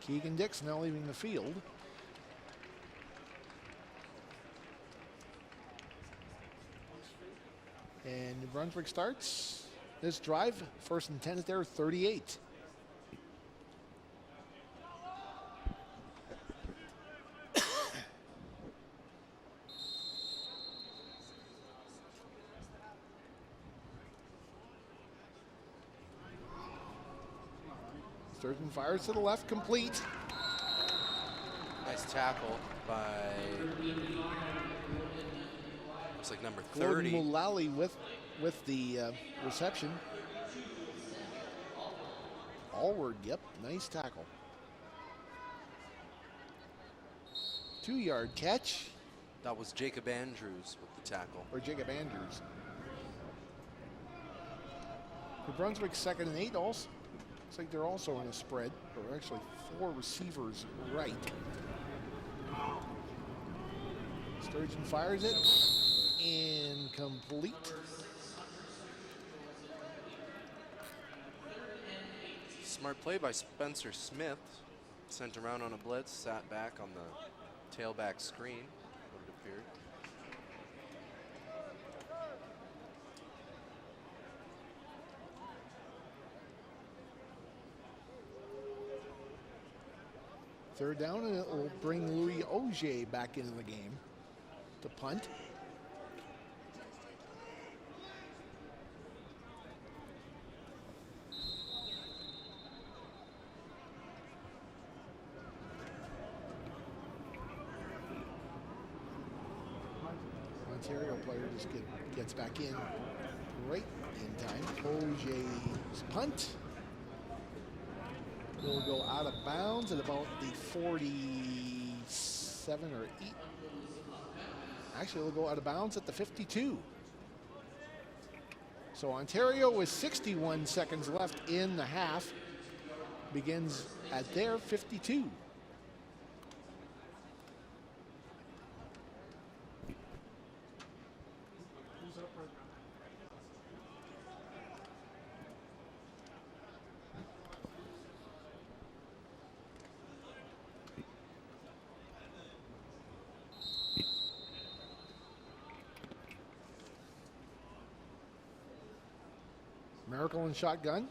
Speaker 1: Keegan Dix now leaving the field. And New Brunswick starts this drive. 1st and 10 at their 38. Sturgeon fires to the left, complete.
Speaker 2: Nice tackle by, looks like number
Speaker 1: Gordon
Speaker 2: 30.
Speaker 1: Mullally with the reception. Allward, yep, nice tackle. 2-yard catch.
Speaker 2: That was Jacob Andrews with the tackle.
Speaker 1: Or Jacob Andrews. New Brunswick 2nd and 8 also. Looks like they're also in a spread. Or actually 4 receivers right. Sturgeon fires it. Incomplete.
Speaker 2: Smart play by Spencer Smith. Sent around on a blitz, sat back on the tailback screen, what it appeared.
Speaker 1: Third down, and it will bring Louis Auger back into the game to punt. Ontario player just gets back in right in time. Auger's punt will go out of bounds at about the 47 or 8. Actually, it'll go out of bounds at the 52. So Ontario with 61 seconds left in the half begins at their 52. Miracle and shotgun.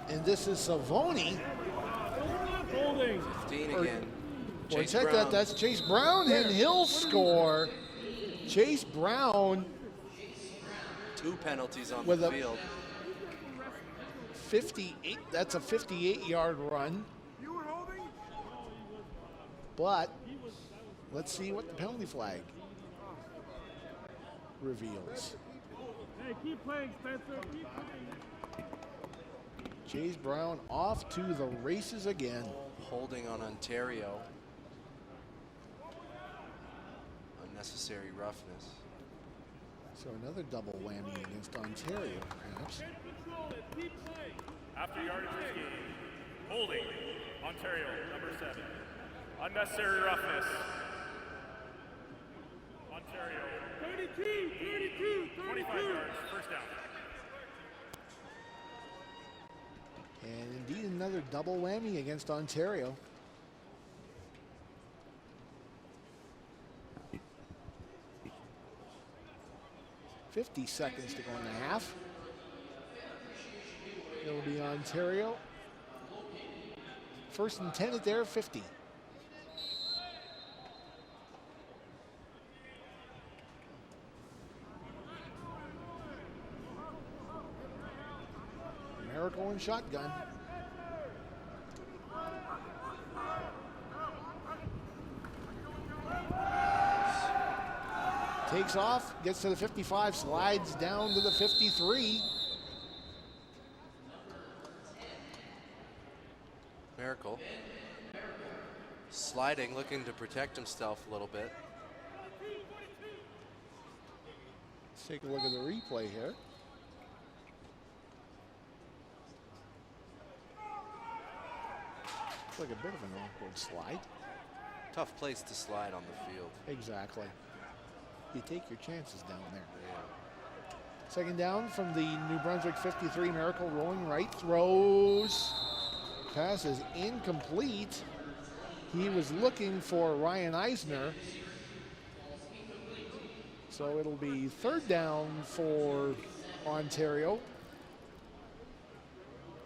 Speaker 1: And this is Savoni.
Speaker 5: Holding.
Speaker 2: 15
Speaker 1: Or-
Speaker 2: again.
Speaker 1: Well,
Speaker 2: Chase
Speaker 1: check
Speaker 2: Brown.
Speaker 1: that. That's Chase Brown, and he'll score. Chase Brown
Speaker 2: 2 penalties on
Speaker 1: with
Speaker 2: the
Speaker 1: a-
Speaker 2: field.
Speaker 1: 58. That's a 58-yard run. But let's see what the penalty flag reveals.
Speaker 5: Hey, keep playing, Spencer. Keep playing.
Speaker 1: Chase Brown off to the races again.
Speaker 2: Holding on Ontario. Unnecessary roughness.
Speaker 1: So another double whammy against Ontario, perhaps.
Speaker 6: After yardage this game, holding Ontario, number 7. Unnecessary roughness. Ontario, 25 yards, first down.
Speaker 1: And indeed another double whammy against Ontario. .50 seconds to go in the half. It'll be Ontario. 1st and 10 at their 50. Miracle and shotgun. Takes off, gets to the 55, slides down to the 53.
Speaker 2: Miracle. Sliding, looking to protect himself a little bit.
Speaker 1: Let's take a look at the replay here. It's like a bit of an awkward slide.
Speaker 2: Tough place to slide on the field.
Speaker 1: Exactly. You take your chances down there.
Speaker 2: Yeah.
Speaker 1: 2nd down from the New Brunswick 53. Miracle rolling right, throws. Pass is incomplete. He was looking for Ryan Eisner. So it'll be 3rd down for Ontario.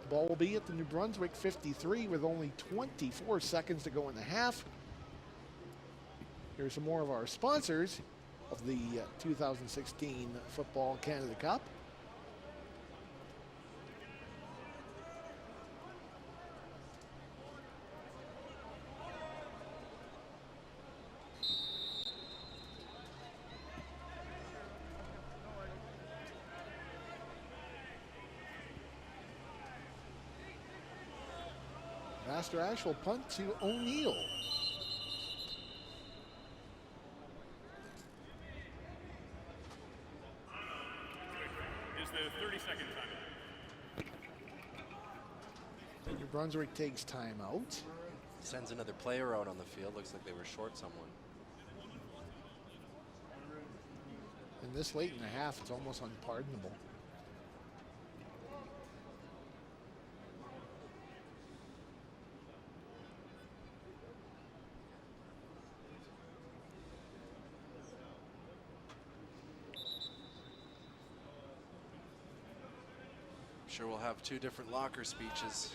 Speaker 1: The ball will be at the New Brunswick 53 with only 24 seconds to go in the half. Here's some more of our sponsors of the 2016 Football Canada Cup. Master Ash will punt to O'Neill.
Speaker 6: Is the 30-second timeout.
Speaker 1: New Brunswick takes timeout.
Speaker 2: Sends another player out on the field. Looks like they were short someone.
Speaker 1: And this late in the half, it's almost unpardonable.
Speaker 2: Sure, we'll have two different locker speeches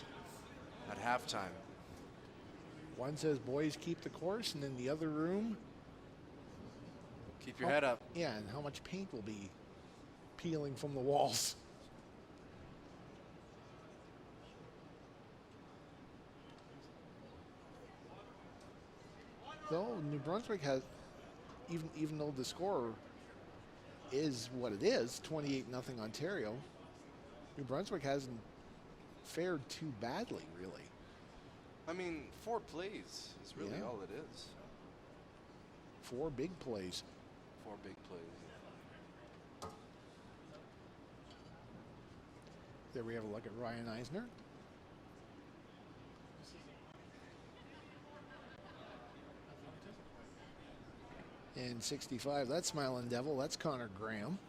Speaker 2: at halftime.
Speaker 1: One says, boys, keep the course, and in the other room,
Speaker 2: Keep your head up.
Speaker 1: yeah, and how much paint will be peeling from the walls. Though New Brunswick has, even though the score is what it is, 28-0 Ontario, New Brunswick hasn't fared too badly, really.
Speaker 2: I mean, 4 plays is really
Speaker 1: Yeah.
Speaker 2: all it is.
Speaker 1: 4 big plays.
Speaker 2: 4 big plays.
Speaker 1: There we have a look at Ryan Eisner. And 65, that smiling devil, that's Connor Graham.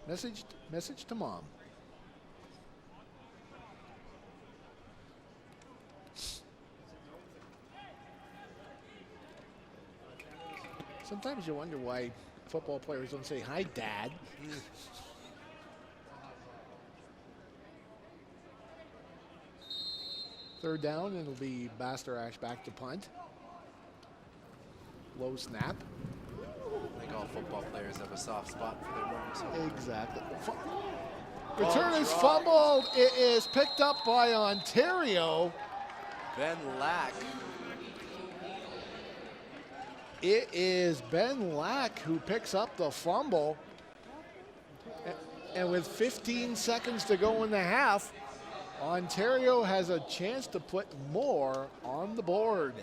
Speaker 1: Message to mom. Sometimes you wonder why football players don't say, "Hi, Dad." Third down, and it'll be Bastarash back to punt. Low snap.
Speaker 2: I think all football players have a soft spot for their moms.
Speaker 1: Exactly. Return is fumbled. It is picked up by Ontario.
Speaker 2: Ben Lack.
Speaker 1: It is Ben Lack who picks up the fumble. And with 15 seconds to go in the half, Ontario has a chance to put more on the board.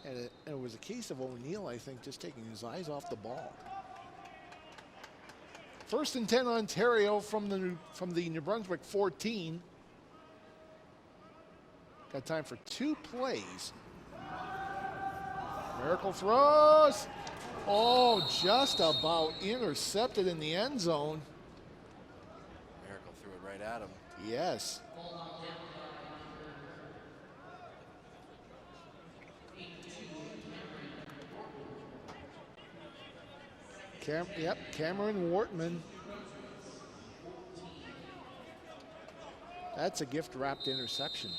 Speaker 1: And it was a case of O'Neill, I think, just taking his eyes off the ball. 1st and 10 Ontario from the New Brunswick 14. Got time for 2 plays. Miracle throws. Oh, just about intercepted in the end zone.
Speaker 2: Miracle threw it right at him.
Speaker 1: Yes. Cameron Wortman. That's a gift-wrapped interception.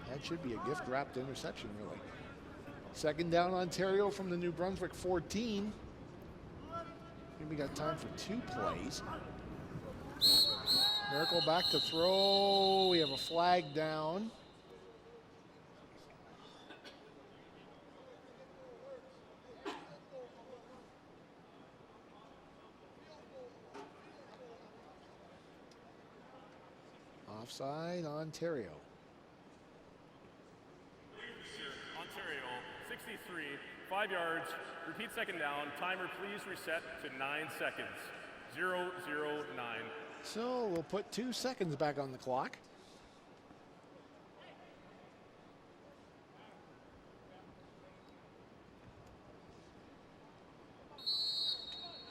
Speaker 1: That should be a gift-wrapped interception, really. 2nd down Ontario from the New Brunswick 14. And we got time for 2 plays. Miracle back to throw. We have a flag down. Offside, Ontario.
Speaker 6: Ontario, 63, 5 yards. Repeat 2nd down. Timer, please reset to 9 seconds. 0-0-9.
Speaker 1: So we'll put 2 seconds back on the clock.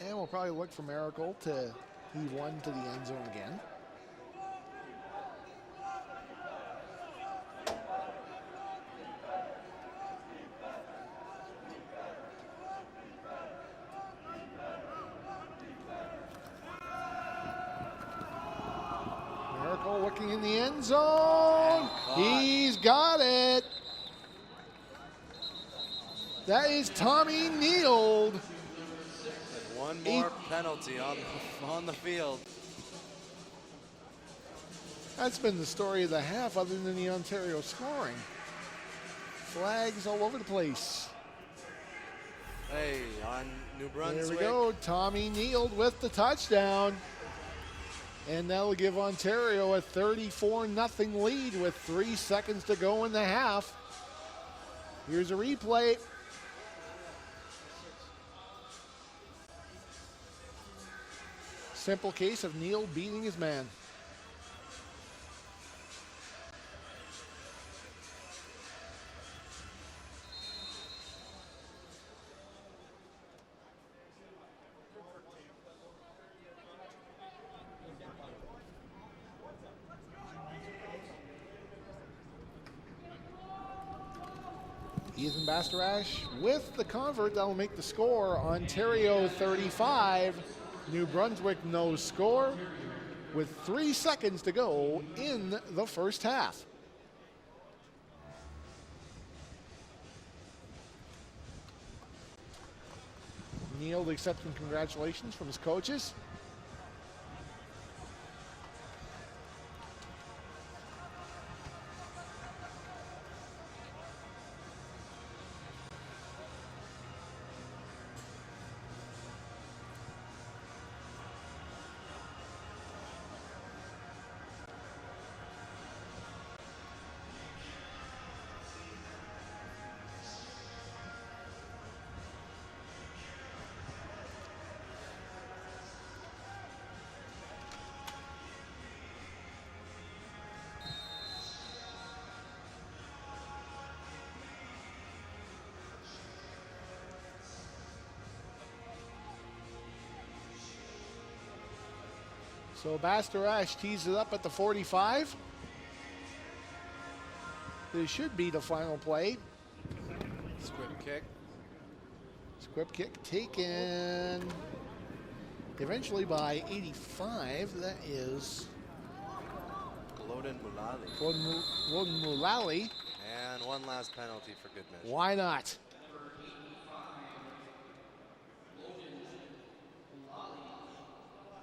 Speaker 1: And we'll probably look for Miracle to heave one to the end zone again. Miracle looking in the end zone. He's got it. That is Tommy Neild.
Speaker 2: One more penalty on the field.
Speaker 1: That's been the story of the half other than the Ontario scoring. Flags all over the place.
Speaker 2: Hey, on New
Speaker 1: There
Speaker 2: Brunswick.
Speaker 1: we go. Tommy Neal with the touchdown. And that'll give Ontario a 34-0 lead with 3 seconds to go in the half. Here's a replay. Simple case of Neal beating his man. Ethan Bastarash with the convert that'll make the score. Ontario 35, New Brunswick no score with 3 seconds to go in the first half. Neal accepting congratulations from his coaches. So Bastarash tees it up at the 45. This should be the final play.
Speaker 2: Squib kick.
Speaker 1: Squib kick taken eventually by 85. That is
Speaker 2: Gloden Mulali.
Speaker 1: Gordon Mulally.
Speaker 2: And one last penalty for good measure.
Speaker 1: Why not?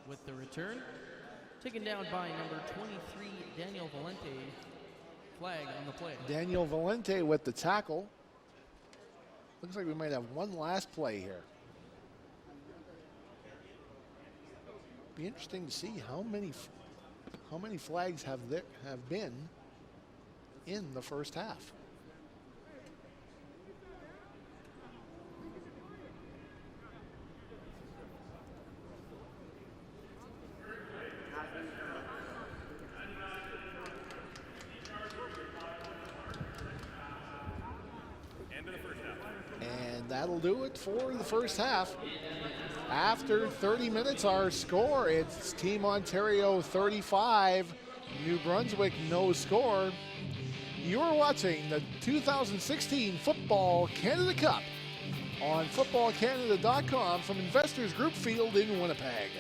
Speaker 3: With the return, taken down by number 23, Daniel Valente. Flag on the play.
Speaker 1: Daniel Valente with the tackle. Looks like we might have one last play here. Be interesting to see how many flags have been in the first half. And that'll do it for the first half. After 30 minutes, our score, it's Team Ontario 35, New Brunswick no score. You're watching the 2016 Football Canada Cup on footballcanada.com from Investors Group Field in Winnipeg.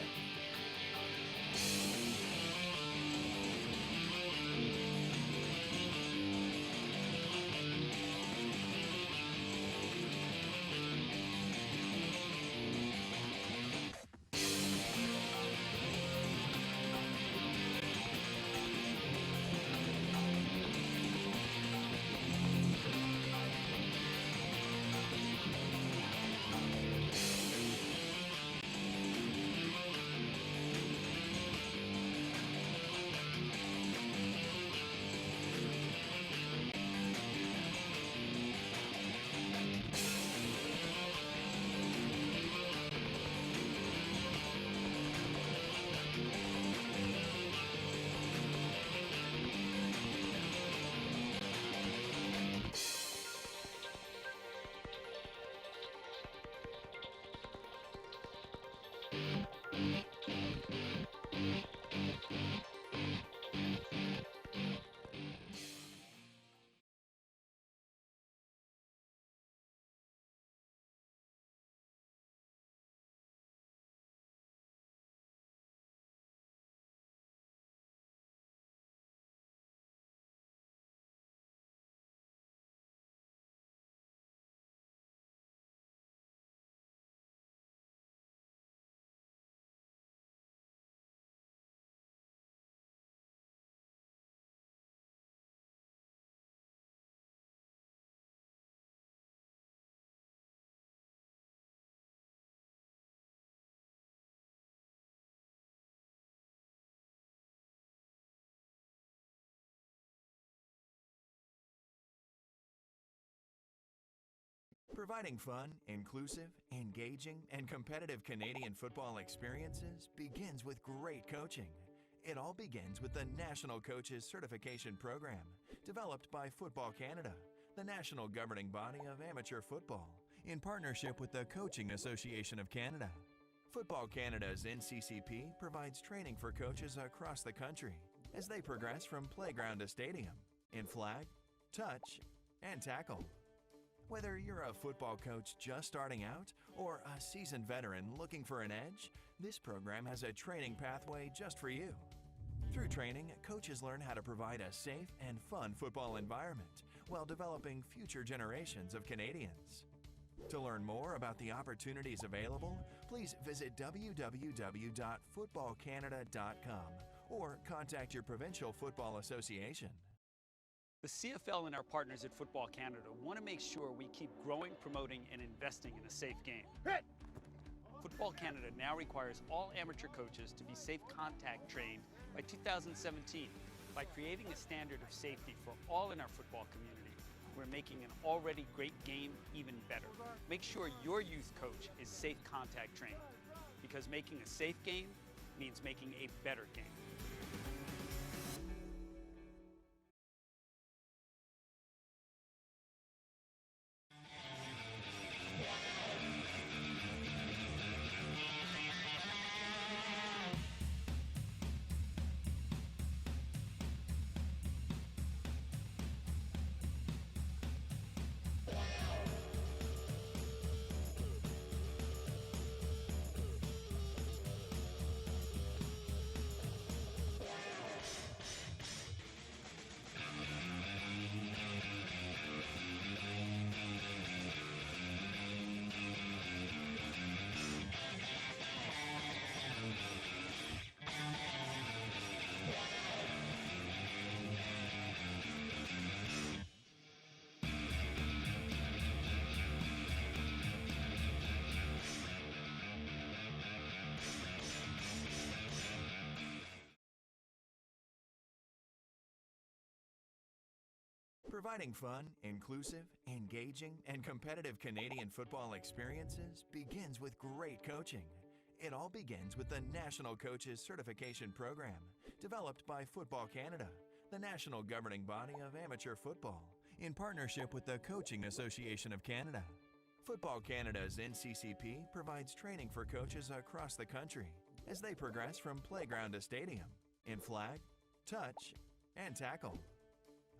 Speaker 8: Providing fun, inclusive, engaging, and competitive Canadian football experiences begins with great coaching. It all begins with the National Coaches Certification Program, developed by Football Canada, the national governing body of amateur football, in partnership with the Coaching Association of Canada. Football Canada's NCCP provides training for coaches across the country as they progress from playground to stadium, in flag, touch, and tackle. Whether you're a football coach just starting out or a seasoned veteran looking for an edge, this program has a training pathway just for you. Through training, coaches learn how to provide a safe and fun football environment while developing future generations of Canadians. To learn more about the opportunities available, please visit www.footballcanada.com or contact your provincial football association.
Speaker 9: The CFL and our partners at Football Canada want to make sure we keep growing, promoting, and investing in a safe game. Football Canada now requires all amateur coaches to be safe contact trained by 2017. By creating a standard of safety for all in our football community, we're making an already great game even better. Make sure your youth coach is safe contact trained, because making a safe game means making a better game.
Speaker 8: Providing fun, inclusive, engaging, and competitive Canadian football experiences begins with great coaching. It all begins with the National Coaches Certification Program, developed by Football Canada, the national governing body of amateur football, in partnership with the Coaching Association of Canada. Football Canada's NCCP provides training for coaches across the country as they progress from playground to stadium, in flag, touch, and tackle.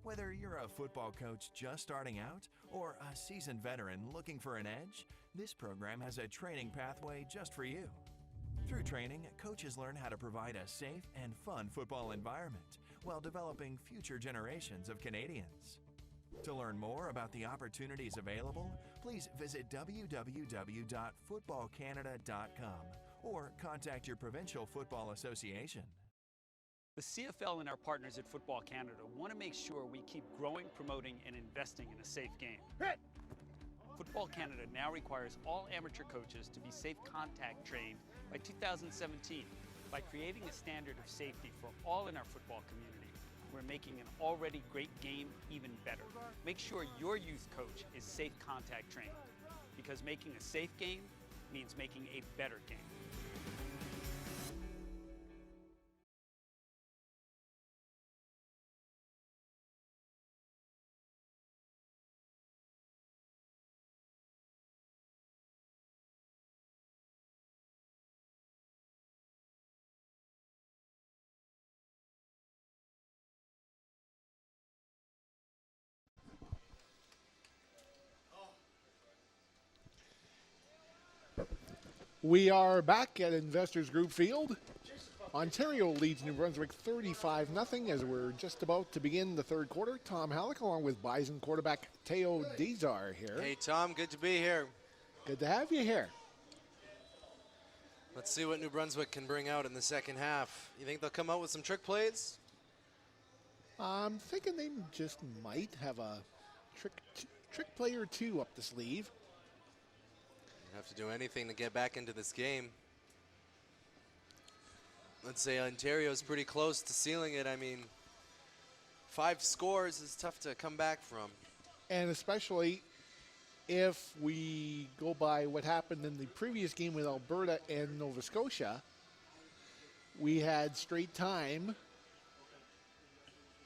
Speaker 8: Whether you're a football coach just starting out or a seasoned veteran looking for an edge, this program has a training pathway just for you. Through training, coaches learn how to provide a safe and fun football environment while developing future generations of Canadians. To learn more about the opportunities available, please visit www.footballcanada.com or contact your provincial football association.
Speaker 9: The CFL and our partners at Football Canada want to make sure we keep growing, promoting, and investing in a safe game. Football Canada now requires all amateur coaches to be safe contact trained by 2017. By creating a standard of safety for all in our football community, we're making an already great game even better. Make sure your youth coach is safe contact trained, because making a safe game means making a better game.
Speaker 1: We are back at Investors Group Field. Ontario leads New Brunswick 35-0 as we're just about to begin the third quarter. Tom Halleck along with Bison quarterback Teo Dezar here.
Speaker 2: Hey, Tom, good to be here.
Speaker 1: Good to have you here.
Speaker 2: Let's see what New Brunswick can bring out in the second half. You think they'll come out with some trick plays?
Speaker 1: I'm thinking they just might have a trick play or two up the sleeve.
Speaker 2: Have to do anything to get back into this game. Let's say Ontario's pretty close to sealing it. I mean, 5 scores is tough to come back from.
Speaker 1: And especially if we go by what happened in the previous game with Alberta and Nova Scotia, we had straight time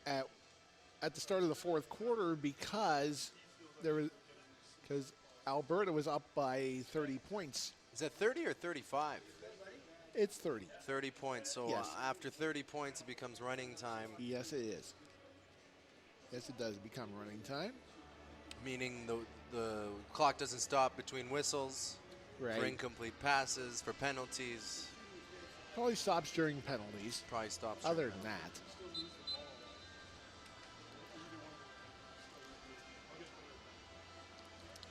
Speaker 1: at the start of the fourth quarter because Alberta was up by 30 points.
Speaker 2: Is that 30 or 35?
Speaker 1: It's 30.
Speaker 2: 30 points. So
Speaker 1: Yes.
Speaker 2: after 30 points, it becomes running time.
Speaker 1: Yes, it is. Yes, it does become running time.
Speaker 2: Meaning the clock doesn't stop between whistles,
Speaker 1: Right.
Speaker 2: for incomplete passes, for penalties.
Speaker 1: Probably stops during penalties.
Speaker 2: Probably stops.
Speaker 1: Other than that.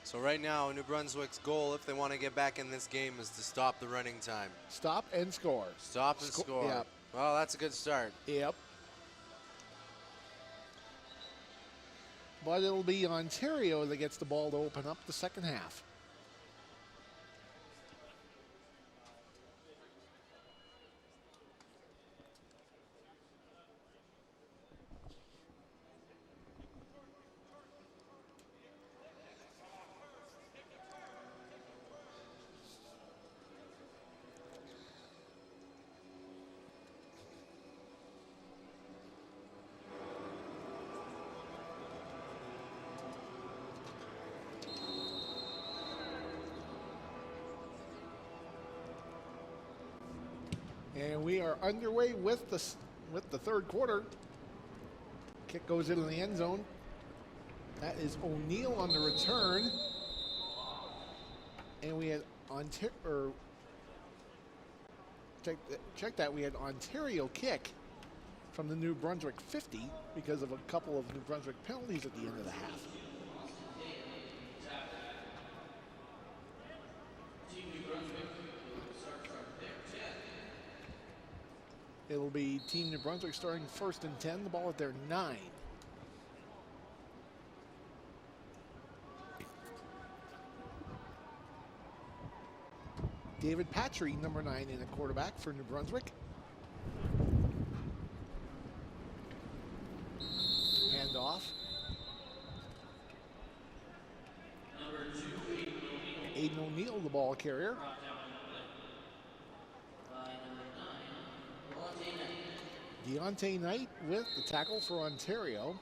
Speaker 2: So right now, New Brunswick's goal, if they want to get back in this game, is to stop the running time.
Speaker 1: Stop and score.
Speaker 2: Stop and score.
Speaker 1: Yep.
Speaker 2: Well, that's a good start.
Speaker 1: Yep. But it'll be Ontario that gets the ball to open up the second half. And we are underway with the third quarter. Kick goes into the end zone. That is O'Neill on the return. And we had check that. We had Ontario kick from the New Brunswick 50 because of a couple of New Brunswick penalties at the end of the half. It'll be Team New Brunswick starting first and 10, the ball at their 9. David Patry, number 9, in a quarterback for New Brunswick. Handoff. Aiden O'Neill, the ball carrier. Deontay Knight with the tackle for Ontario.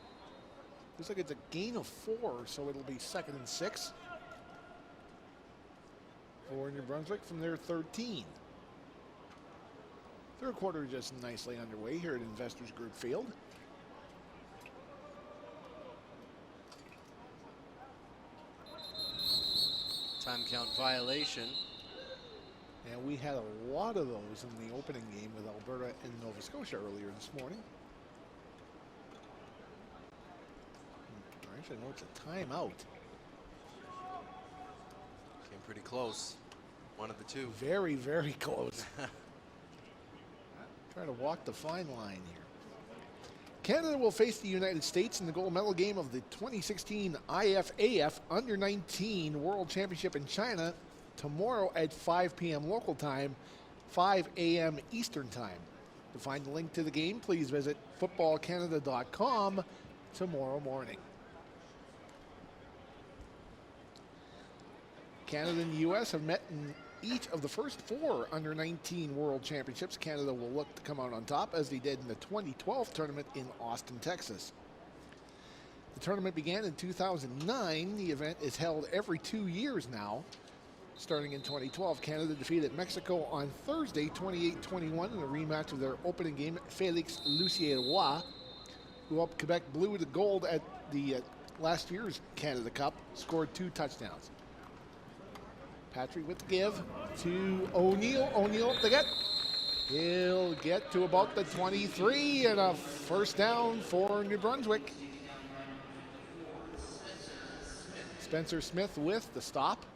Speaker 1: Looks like it's a gain of 4, so it'll be 2nd and 6 for New Brunswick from their 13. Third quarter just nicely underway here at Investors Group Field.
Speaker 2: Time count violation.
Speaker 1: And we had a lot of those in the opening game with Alberta and Nova Scotia earlier this morning. Actually, no, it's a timeout.
Speaker 2: Came pretty close. One of the two.
Speaker 1: Very, very close. Trying to walk the fine line here. Canada will face the United States in the gold medal game of the 2016 IFAF Under-19 World Championship in China tomorrow at 5 p.m. local time, 5 a.m. Eastern time. To find the link to the game, please visit footballcanada.com tomorrow morning. Canada and the U.S. have met in each of the first 4 Under-19 World Championships. Canada will look to come out on top as they did in the 2012 tournament in Austin, Texas. The tournament began in 2009. The event is held every 2 years now. Starting in 2012, Canada defeated Mexico on Thursday, 28-21, in a rematch of their opening game. Félix Lucier-Roy, who helped Quebec blue to gold at the last year's Canada Cup, scored 2 touchdowns. Patrick with the give to O'Neill. O'Neill to get. He'll get to about the 23 and a first down for New Brunswick. Spencer Smith with the stop.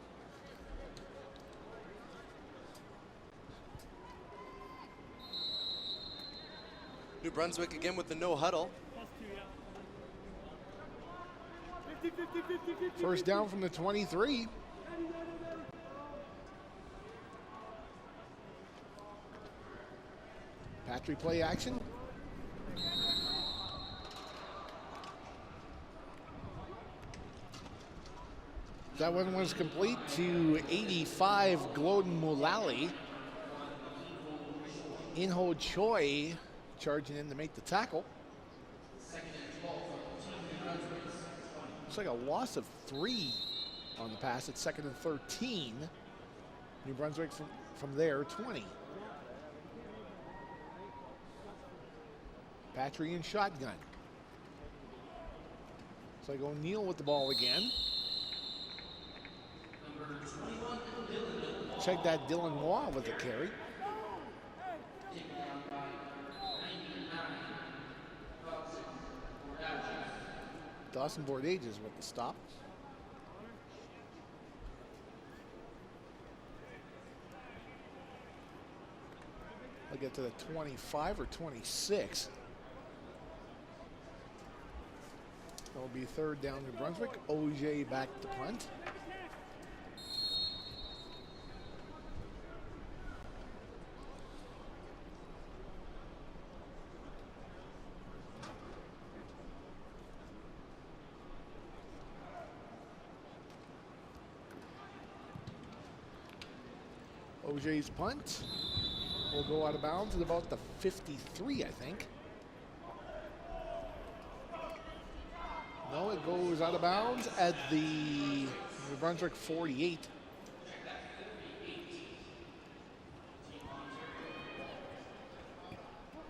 Speaker 2: New Brunswick again with the no huddle.
Speaker 1: First down from the 23. Patrick play action. That one was complete to 85, Glodin Mulally. Inho Choi charging in to make the tackle. Looks like a loss of 3 on the pass at 2nd and 13. New Brunswick from there, 20. Patry in shotgun. Looks like O'Neill with the ball again. Check that, Dylan Waugh with the carry. Dawson Bordages with the stop. I'll get to the 25 or 26. That'll be 3rd down to Brunswick. OJ back to punt. OJ's punt will go out of bounds at about the 53, I think. No, it goes out of bounds at the New Brunswick 48.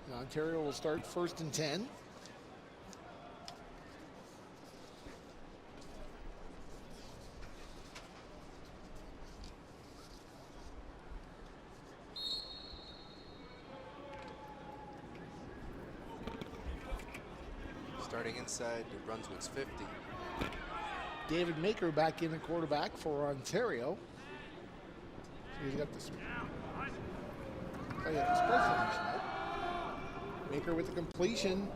Speaker 1: Now Ontario will start 1st and 10.
Speaker 2: Starting inside New Brunswick's 50.
Speaker 1: David Maker back in the quarterback for Ontario. So he's got this. Oh, yeah, the spread formation, right? Maker with the completion.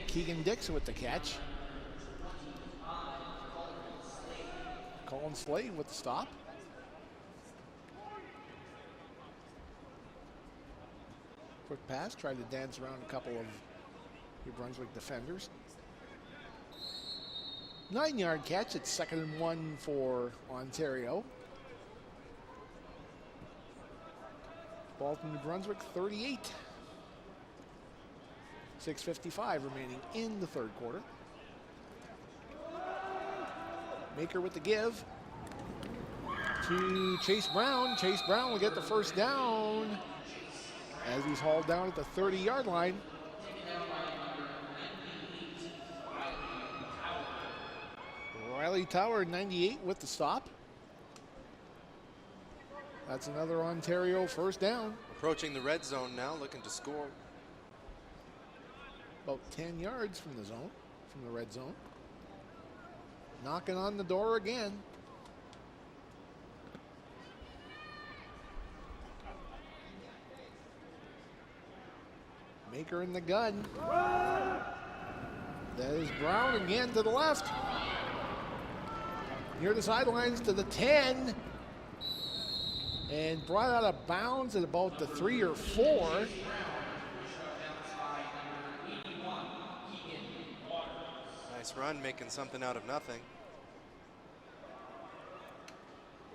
Speaker 1: Keegan Dixon with the catch. Colin Slade with the stop. Quick pass, tried to dance around a couple of New Brunswick defenders. 9-yard catch at 2nd and 1 for Ontario. Ball from New Brunswick 38. 6:55 remaining in the 3rd quarter. Maker with the give to Chase Brown. Chase Brown will get the 1st down as he's hauled down at the 30-yard line. Riley Tower, 98 with the stop. That's another Ontario 1st down.
Speaker 2: Approaching the red zone now, looking to score.
Speaker 1: About 10 yards from the zone, from the red zone. Knocking on the door again. Maker in the gun. That is Brown again to the left. Near the sidelines to the 10. And brought out of bounds at about the 3 or 4.
Speaker 2: Nice run, making something out of nothing.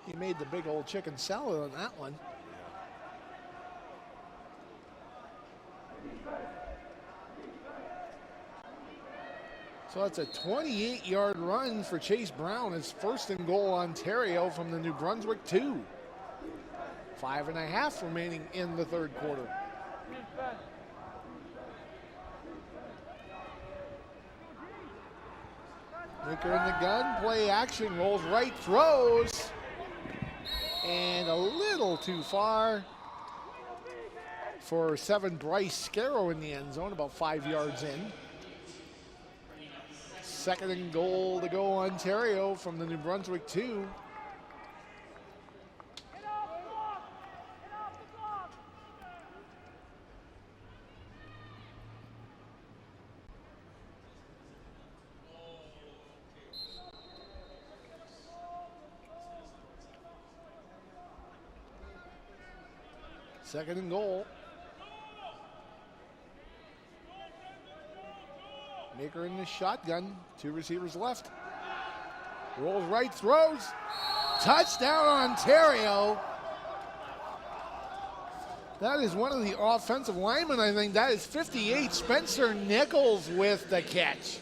Speaker 1: He made the big old chicken salad on that one. So that's a 28-yard run for Chase Brown. His 1st and goal Ontario from the New Brunswick 2. 5.5 remaining in the 3rd quarter. Maker in the gun, play action, rolls right, throws. And a little too far for 7 Bryce Scarrow in the end zone, about 5 yards in. 2nd and goal to go Ontario from the New Brunswick 2. Second and goal. Maker in the shotgun. 2 receivers left. Rolls right, throws. Touchdown, Ontario. That is one of the offensive linemen, I think. That is 58, Spencer Nichols with the catch.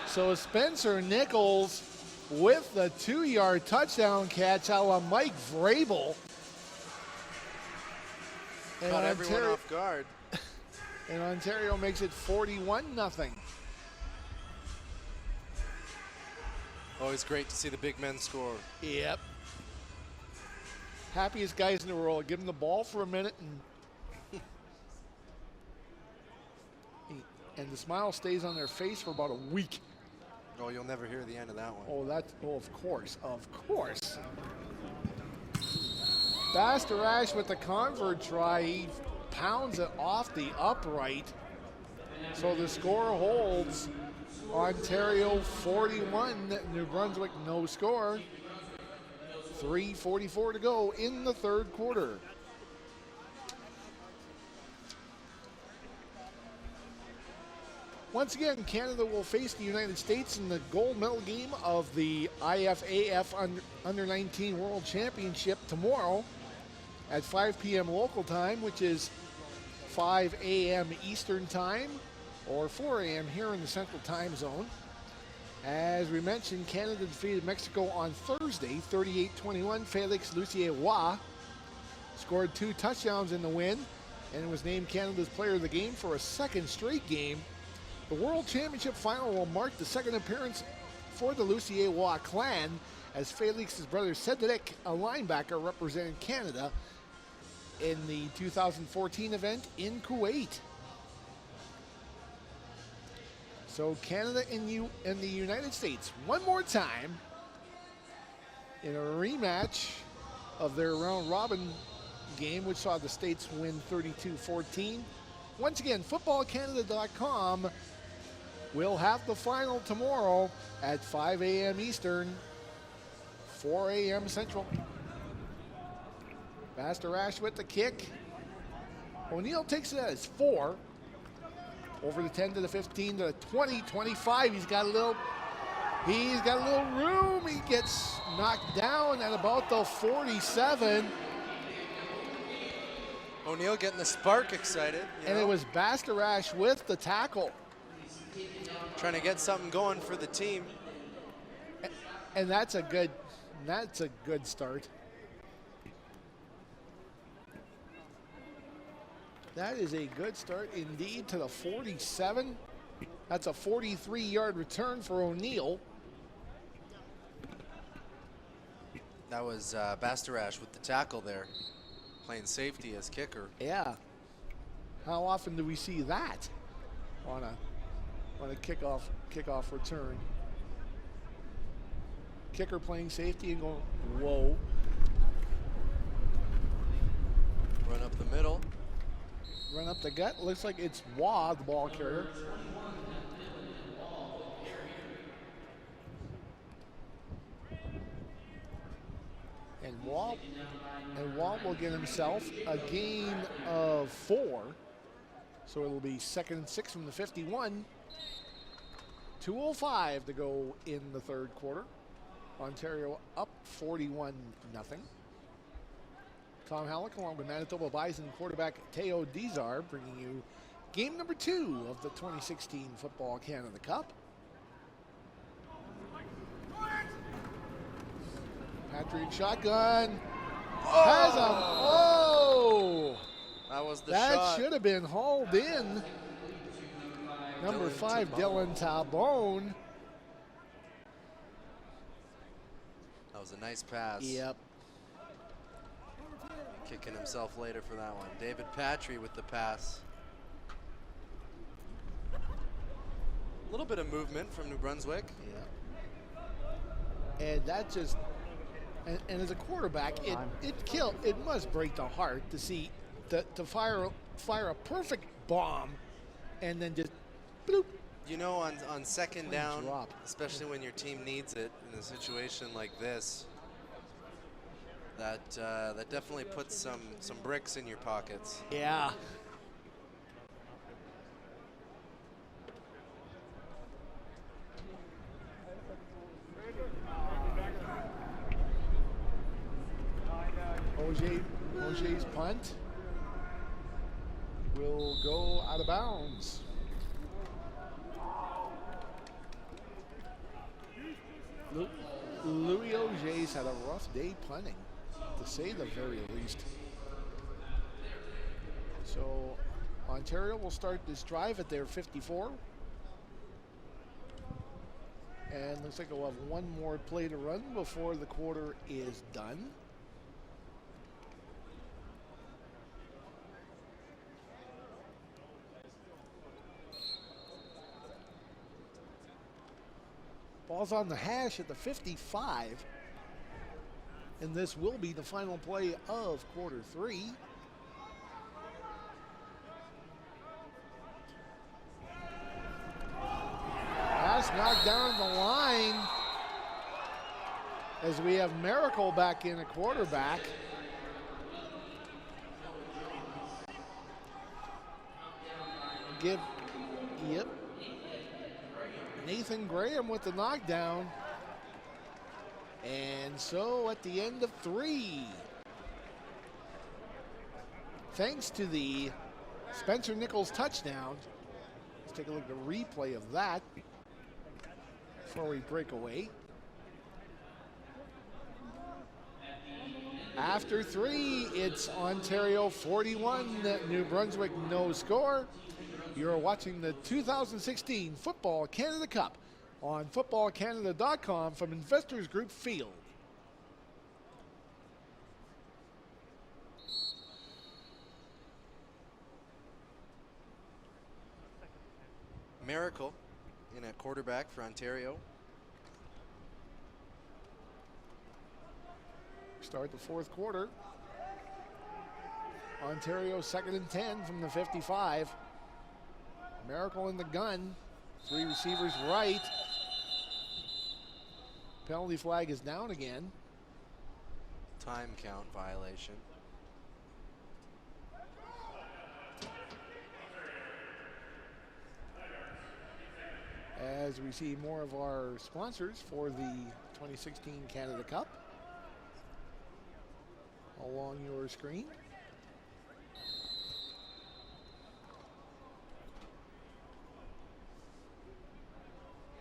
Speaker 1: So Spencer Nichols with the 2-yard touchdown catch a la Mike Vrabel. And
Speaker 2: Caught everyone off guard.
Speaker 1: And Ontario makes it 41-0.
Speaker 2: Always great to see the big men score.
Speaker 1: Yep. Happiest guys in the world. Give them the ball for a minute and the smile stays on their face for about a week.
Speaker 2: Oh, you'll never hear the end of that one.
Speaker 1: Of course. Bastarash with the convert try. He pounds it off the upright. So the score holds. Ontario 41, New Brunswick no score. 3:44 to go in the third quarter. Once again, Canada will face the United States in the gold medal game of the IFAF Under-19 World Championship tomorrow at 5 p.m. local time, which is 5 a.m. Eastern time or 4 a.m. here in the Central Time Zone. As we mentioned, Canada defeated Mexico on Thursday, 38-21. Felix Lucier-Roy scored 2 touchdowns in the win and was named Canada's player of the game for a second straight game. The World Championship final will mark the second appearance for the Lucier-Roy clan, as Felix's brother Cedric, a linebacker, represented Canada in the 2014 event in Kuwait. So Canada and the United States one more time in a rematch of their round robin game, which saw the States win 32-14. Once again, footballcanada.com will have the final tomorrow at 5 a.m. Eastern, 4 a.m. Central. Bastarash with the kick. O'Neill takes it as 4. Over the 10 to the 15 to the 20, 25. He's got a little room. He gets knocked down at about the 47.
Speaker 2: O'Neill getting the spark excited.
Speaker 1: And it was Bastarash with the tackle.
Speaker 2: Trying to get something going for the team.
Speaker 1: And that's a good start. That is a good start indeed to the 47. That's a 43-yard return for O'Neill.
Speaker 2: That was Bastarash with the tackle there, playing safety as kicker.
Speaker 1: Yeah. How often do we see that on a kickoff return? Kicker playing safety and going, whoa.
Speaker 2: Run up the middle.
Speaker 1: Run up the gut. Looks like it's Waugh, the ball carrier. And Waugh will get himself a gain of 4. So it'll be 2nd and 6 from the 51. 2:05 to go in the third quarter. Ontario up 41-0. Tom Halleck along with Manitoba Bison quarterback Teo Dizar bringing you game number 2 of the 2016 Football Canada Cup. Patrick shotgun. Has a,
Speaker 2: that was the
Speaker 1: that
Speaker 2: shot.
Speaker 1: should have been hauled in. Number 5, Dylan Talbone.
Speaker 2: That was a nice pass.
Speaker 1: Yep.
Speaker 2: Kicking himself later for that one. David Patry with the pass. A little bit of movement from New Brunswick.
Speaker 1: Yeah. And that just, and as a quarterback, it must break the heart to see to fire a perfect bomb and then just bloop.
Speaker 2: You know, on second down,
Speaker 1: drop.
Speaker 2: especially when your team needs it in a situation like this, that definitely puts some bricks in your pockets.
Speaker 1: Yeah. punt will go out of bounds. Louis Auger's had a rough day punting, to say the very least. So Ontario will start this drive at their 54. And looks like we'll have one more play to run before the quarter is done. Ball's on the hash at the 55. And this will be the final play of quarter 3. Pass knocked down the line as we have Miracle back in a quarterback. Yep. Nathan Graham with the knockdown. And so at the end of 3, thanks to the Spencer Nichols touchdown, let's take a look at the replay of that before we break away. After 3, it's Ontario 41, New Brunswick no score. You're watching the 2016 Football Canada Cup on footballcanada.com from Investors Group Field.
Speaker 2: Miracle in at quarterback for Ontario.
Speaker 1: Start the 4th quarter. Ontario 2nd and 10 from the 55. Miracle in the gun. 3 receivers right. Penalty flag is down again.
Speaker 2: Time count violation.
Speaker 1: As we see more of our sponsors for the 2016 Canada Cup along your screen.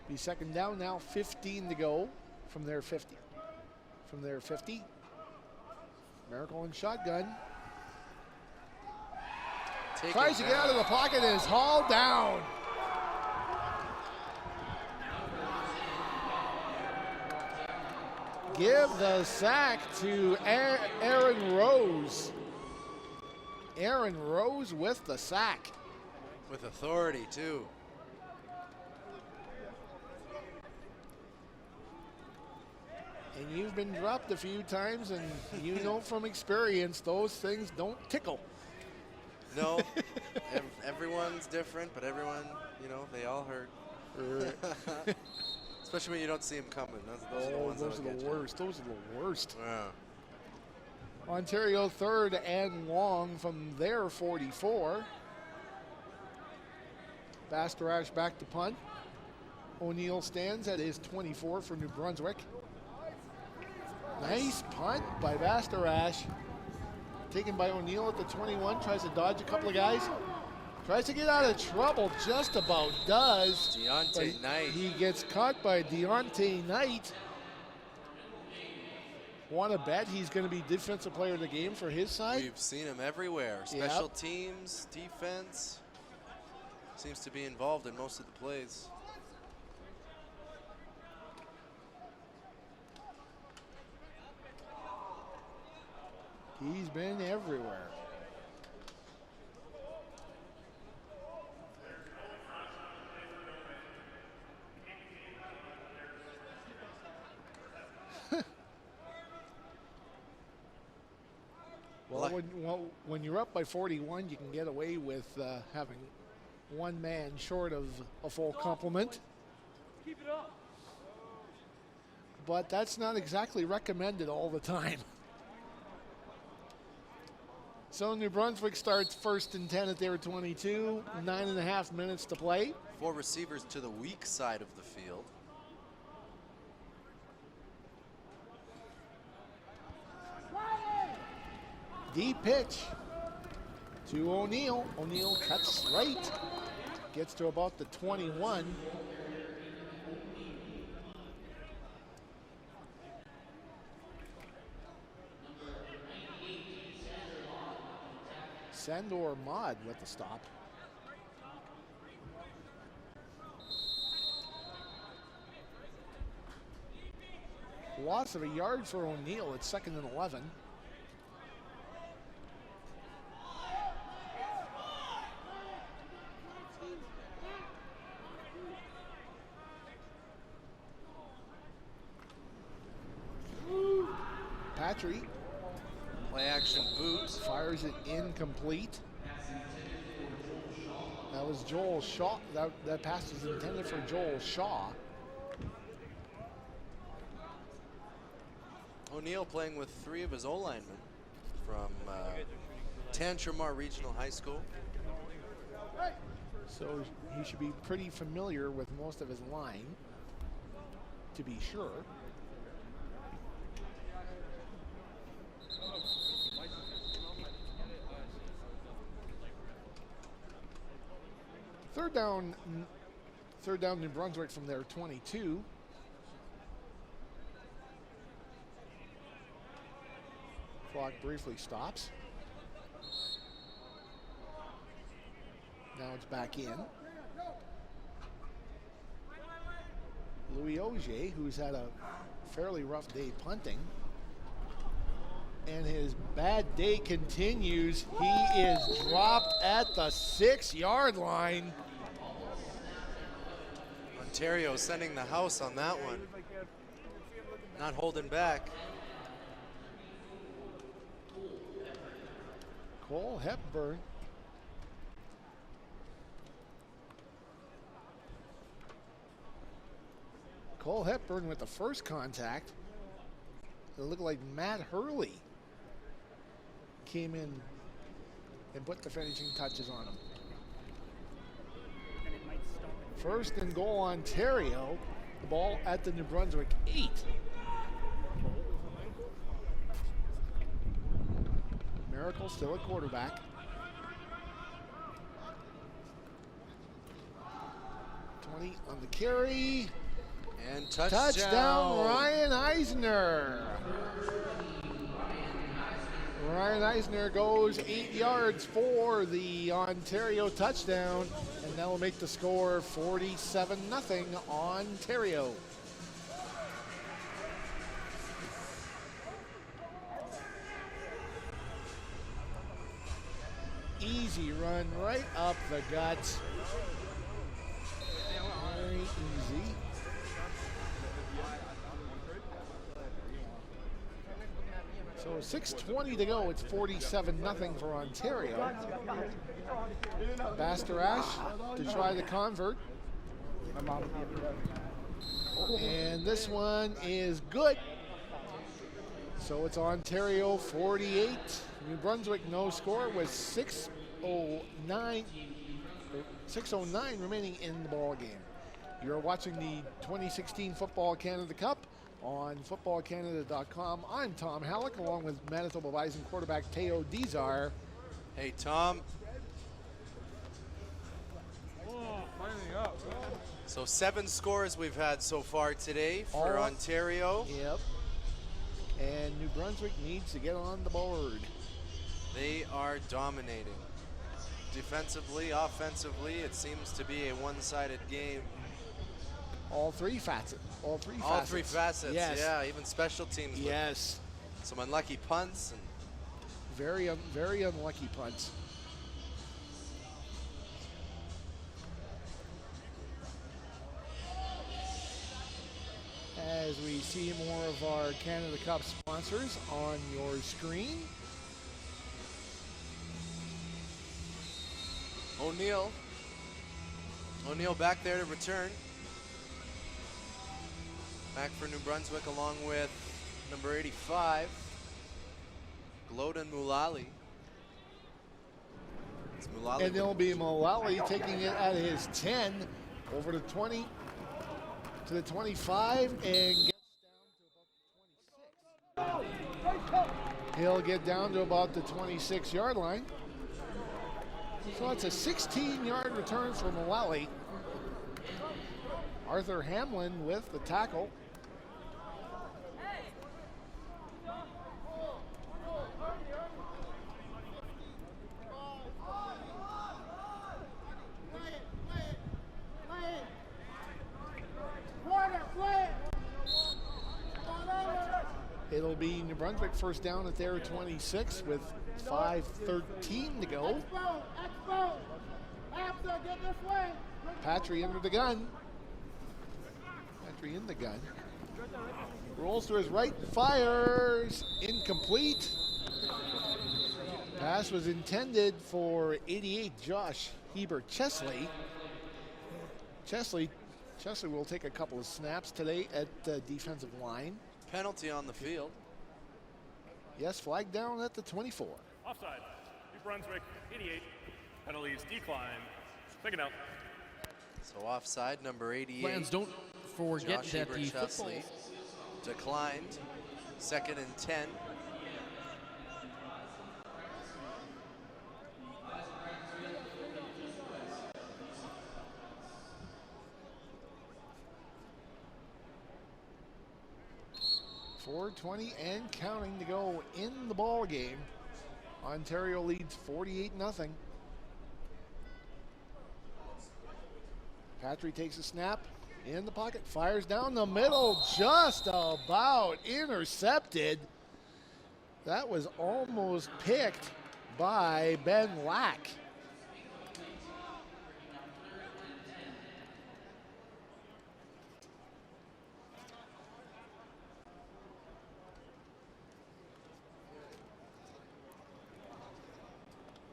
Speaker 1: Be second down now, 15 to go from their 50. From their 50. Miracle in shotgun. Tries to get out of the pocket and is hauled down. Give the sack to Aaron Rose. Aaron Rose with the sack.
Speaker 2: With authority, too.
Speaker 1: And you've been dropped a few times, and you know from experience, those things don't tickle.
Speaker 2: No, everyone's different, but everyone, you know, they all hurt. Especially when you don't see them coming. Those are the ones
Speaker 1: those
Speaker 2: that'll
Speaker 1: are
Speaker 2: get
Speaker 1: the worst. Those are the worst.
Speaker 2: Yeah.
Speaker 1: Ontario 3rd and long from their 44. Bastarash back to punt. O'Neill stands at his 24 for New Brunswick. Nice punt by Bastarash. Taken by O'Neill at the 21. Tries to dodge a couple of guys. Tries to get out of trouble, just about does.
Speaker 2: Deontay Knight.
Speaker 1: He gets caught by Deontay Knight. Want to bet he's going to be defensive player of the game for his side?
Speaker 2: We've seen him everywhere. Special teams, defense. Seems to be involved in most of the plays.
Speaker 1: He's been everywhere. When you're up by 41, you can get away with having one man short of a full complement.
Speaker 5: Keep it up.
Speaker 1: But that's not exactly recommended all the time. So New Brunswick starts 1st and 10 at their 22, 9.5 minutes to play.
Speaker 2: 4 receivers to the weak side of the field.
Speaker 1: Deep pitch to O'Neill. O'Neill cuts right. Gets to about the 21. Sandor Mod with the stop. Loss of a yard for O'Neill. It's 2nd and 11. Patry.
Speaker 2: Play action boot.
Speaker 1: Fires it incomplete. That was Joel Shaw. That pass was intended for Joel Shaw.
Speaker 2: O'Neill playing with 3 of his O-linemen from Tantramar Regional High School.
Speaker 1: So he should be pretty familiar with most of his line, to be sure. Third down New Brunswick from their 22. Clock briefly stops. Now it's back in. Louis Auger, who's had a fairly rough day punting, and his bad day continues. He is dropped at the 6-yard line.
Speaker 2: Ontario sending the house on that one. Not holding back.
Speaker 1: Cole Hepburn. Cole Hepburn with the first contact. It looked like Matt Hurley came in and put the finishing touches on him. First and goal, Ontario. The ball at the New Brunswick 8. Miracle still at quarterback. 20 on the carry.
Speaker 2: And touchdown.
Speaker 1: Touchdown, Ryan Eisner. Ryan Eisner goes 8 yards for the Ontario touchdown, and that will make the score 47-0 Ontario. Easy run right up the gut. Very easy. So 6:20 to go. It's 47-0 for Ontario. Bastarash to try the convert. And this one is good. So it's Ontario 48. New Brunswick no score with 6:09 remaining in the ball game. You're watching the 2016 Football Canada Cup on footballcanada.com. I'm Tom Halleck, along with Manitoba Bison quarterback Teo Dizar.
Speaker 2: Hey, Tom. So 7 scores we've had so far today for Ontario.
Speaker 1: Yep. And New Brunswick needs to get on the board.
Speaker 2: They are dominating. Defensively, offensively, it seems to be a one-sided game.
Speaker 1: All three facets.
Speaker 2: All three facets,
Speaker 1: yes.
Speaker 2: Yeah, even special teams.
Speaker 1: Yes.
Speaker 2: Some unlucky punts. And
Speaker 1: very unlucky punts. As we see more of our Canada Cup sponsors on your screen.
Speaker 2: O'Neill back there to return. Back for New Brunswick along with number 85, Glodin Mulally.
Speaker 1: And it'll be Mulally taking it at his 10 over to 20 to the 25 and gets down to about 26. He'll get down to about the 26-yard line. So it's a 16-yard return for Mullally. Arthur Hamlin with the tackle. It'll be New Brunswick first down at their 26 with 5:13 to go. Patry under the gun. Patry in the gun. Rolls to his right, fires, incomplete. Pass was intended for 88 Josh Heber-Chesley. Chesley will take a couple of snaps today at the defensive line.
Speaker 2: Penalty on the field.
Speaker 1: Yes, flag down at the 24.
Speaker 6: Offside. New Brunswick, 88. Penalties decline. Second out.
Speaker 2: So offside, number 88.
Speaker 3: Fans, don't forget
Speaker 2: Josh
Speaker 3: that the
Speaker 2: Heber-Chesley
Speaker 3: football
Speaker 2: declined. 2nd and 10.
Speaker 1: .420 and counting to go in the ball game. Ontario leads 48-0. Patry takes a snap in the pocket, fires down the middle, just about intercepted. That was almost picked by Ben Lack.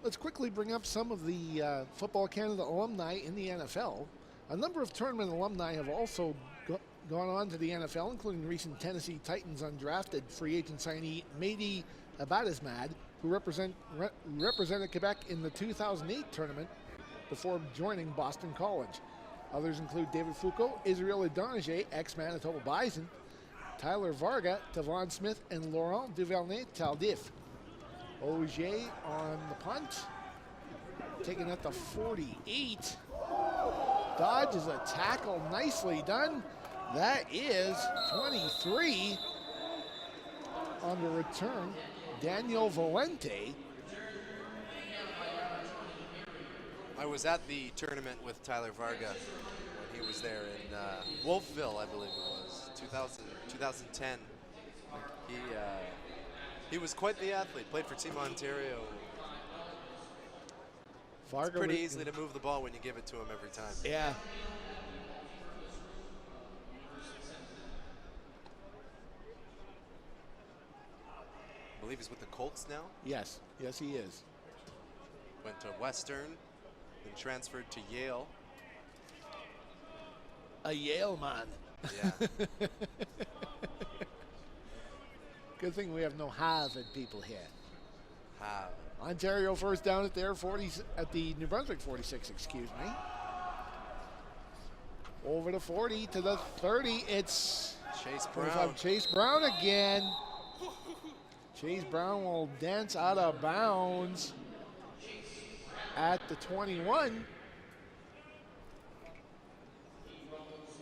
Speaker 1: Let's quickly bring up some of the Football Canada alumni in the NFL. A number of tournament alumni have also gone on to the NFL, including recent Tennessee Titans undrafted free agent signee Mehdi Abadismad, who represented Quebec in the 2008 tournament before joining Boston College. Others include David Foucault, Israel Idonije, ex-Manitoba Bison, Tyler Varga, Tavon Smith, and Laurent Duvernay-Tardif. Auger on the punt, taken at the 48. Dodges a tackle, nicely done. That is 23 on the return. Daniel Valente.
Speaker 2: I was at the tournament with Tyler Varga when he was there in Wolfville, I believe it was, 2010. He was quite the athlete, played for Team Ontario. It's pretty easily to move the ball when you give it to him every time.
Speaker 1: Yeah.
Speaker 2: I believe he's with the Colts now.
Speaker 1: Yes, yes he is.
Speaker 2: Went to Western, then transferred to Yale.
Speaker 1: A Yale man.
Speaker 2: Yeah.
Speaker 1: Good thing we have no Harvard people here.
Speaker 2: Harvard.
Speaker 1: Ontario first down at their 40, at the New Brunswick 46, excuse me. Over to 40 to the 30. It's
Speaker 2: Chase Brown.
Speaker 1: Chase Brown again. Chase Brown will dance out of bounds at the 21.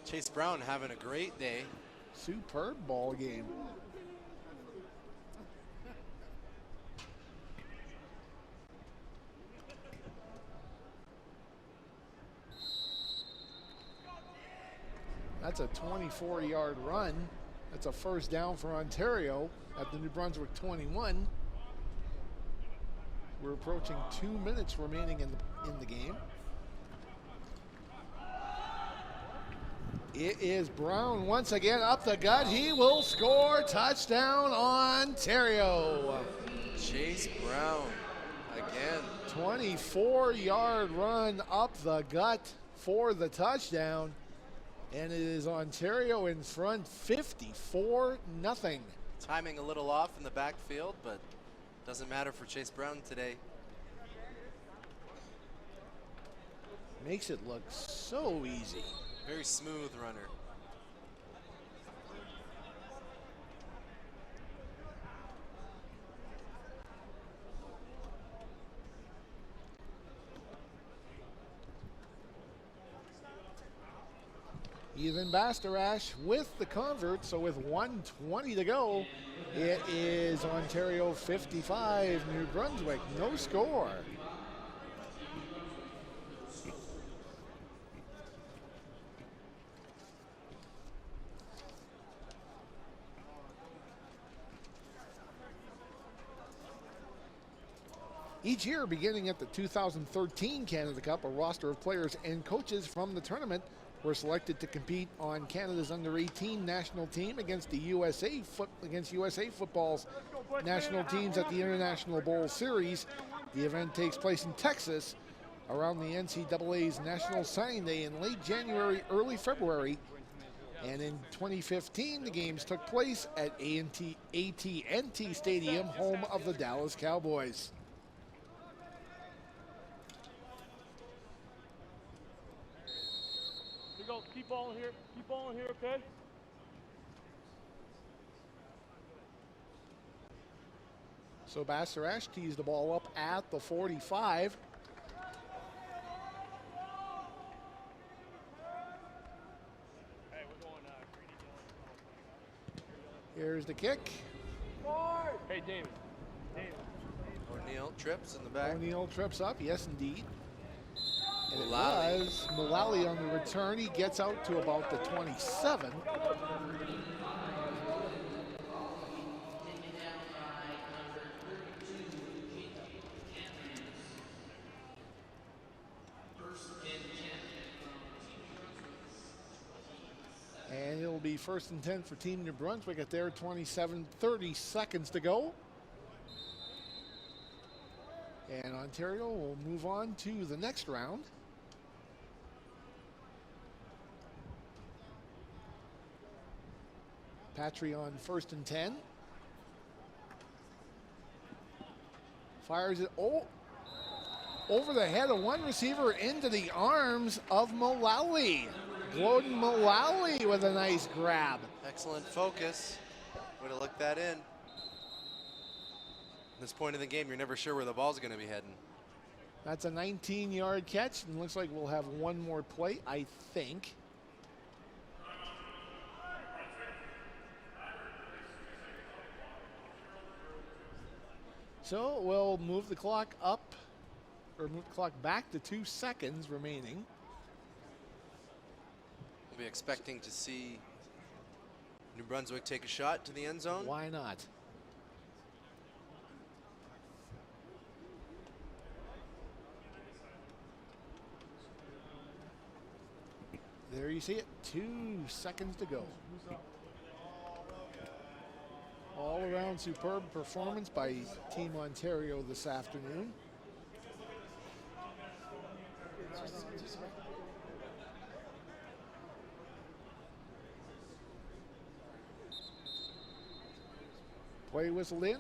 Speaker 2: Chase Brown having a great day.
Speaker 1: Superb ball game. That's a 24-yard run. That's a first down for Ontario at the New Brunswick 21. We're approaching 2 minutes remaining in the game. It is Brown once again up the gut. He will score. Touchdown, Ontario.
Speaker 2: Chase Brown again.
Speaker 1: 24-yard run up the gut for the touchdown. And it is Ontario in front, 54-0.
Speaker 2: Timing a little off in the backfield, but doesn't matter for Chase Brown today.
Speaker 1: Makes it look so easy.
Speaker 2: Very smooth runner.
Speaker 1: Ethan Bastarash with the convert, so with 1:20 to go, it is Ontario 55, New Brunswick, no score. Each year, beginning at the 2013 Canada Cup, a roster of players and coaches from the tournament were selected to compete on Canada's under-18 national team against USA Football's national teams at the International Bowl Series. The event takes place in Texas around the NCAA's National Signing Day in late January, early February. And in 2015, the games took place at AT&T Stadium, home of the Dallas Cowboys.
Speaker 5: Keep balling here, okay?
Speaker 1: So Bastarash tees the ball up at the 45.
Speaker 5: Hey, we're going
Speaker 1: Here's the kick.
Speaker 5: Hey, David.
Speaker 2: O'Neill trips in the back.
Speaker 1: O'Neill trips up, yes indeed. And it
Speaker 2: Mullally.
Speaker 1: was Mullally on the return. He gets out to about the 27. And it'll be 1st and 10 for Team New Brunswick at their 27, 30 seconds to go. And Ontario will move on to the next round. Patry on 1st and 10. Fires it over the head of one receiver into the arms of Mullally. Gordon Mullally with a nice grab.
Speaker 2: Excellent focus. Way to look that in. At this point in the game, you're never sure where the ball's going to be heading.
Speaker 1: That's a 19-yard catch, and looks like we'll have one more play, I think. So we'll move the clock up, or move the clock back to 2 seconds remaining.
Speaker 2: We'll be expecting to see New Brunswick take a shot to the end zone.
Speaker 1: Why not? There you see it, 2 seconds to go. All around superb performance by Team Ontario this afternoon. Play whistle in.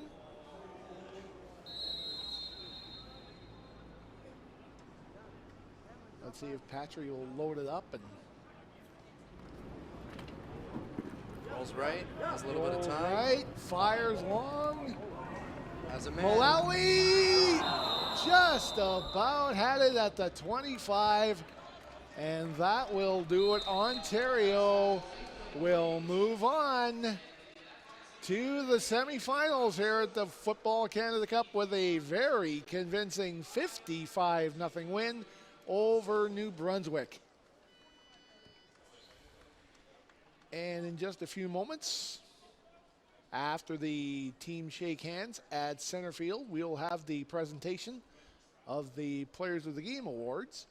Speaker 1: Let's see if Patry will load it up and
Speaker 2: Rolls right, has a little bit of time.
Speaker 1: right, fires long.
Speaker 2: Has a man.
Speaker 1: Mullally just about had it at the 25, and that will do it. Ontario will move on to the semifinals here at the Football Canada Cup with a very convincing 55-0 win over New Brunswick. And in just a few moments, after the team shake hands at center field, we'll have the presentation of the Players of the Game Awards.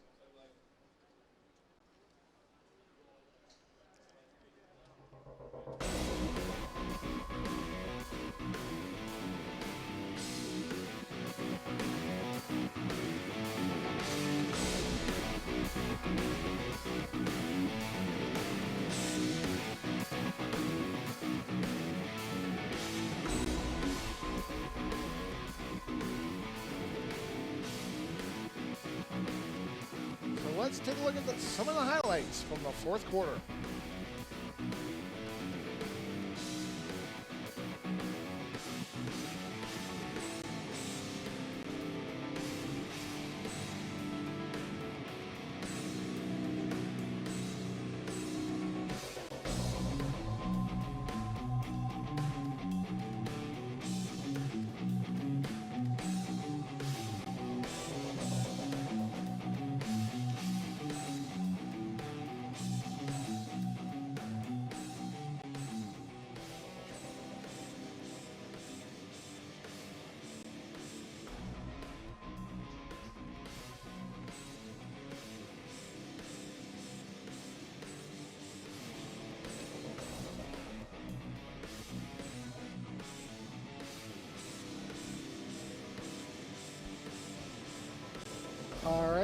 Speaker 1: So let's take a look at some of the highlights from the fourth quarter.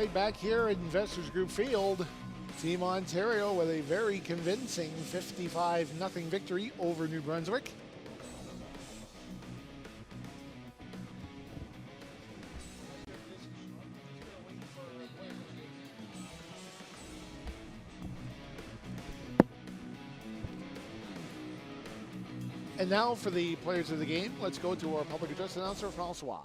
Speaker 1: tonight back here at Investors Group Field. Team Ontario with a very convincing 55-0 victory over New Brunswick. And now for the players of the game, let's go to our public address announcer, Francois.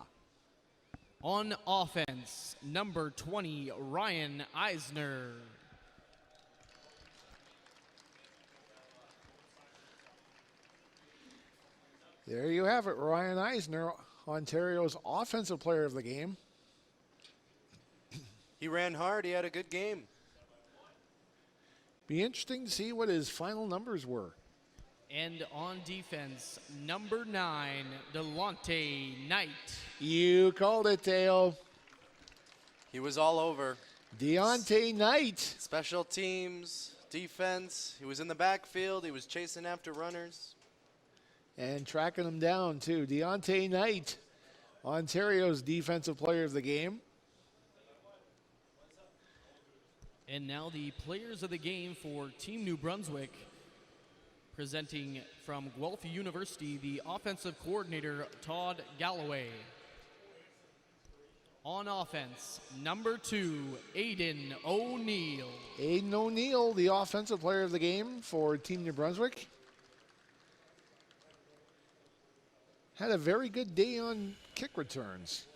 Speaker 3: On offense, number 20, Ryan Eisner.
Speaker 1: There you have it, Ryan Eisner, Ontario's offensive player of the game.
Speaker 2: He ran hard. He had a good game.
Speaker 1: Be interesting to see what his final numbers were.
Speaker 3: And on defense, number 9, Delonte Knight.
Speaker 1: You called it, Teo.
Speaker 2: He was all over.
Speaker 1: Deontay Knight.
Speaker 2: Special teams, defense. He was in the backfield. He was chasing after runners.
Speaker 1: And tracking him down, too. Deontay Knight, Ontario's defensive player of the game.
Speaker 3: And now the players of the game for Team New Brunswick. Presenting from Guelph University, the offensive coordinator, Todd Galloway. On offense, number 2, Aiden O'Neill.
Speaker 1: Aiden O'Neill, the offensive player of the game for Team New Brunswick. Had a very good day on kick returns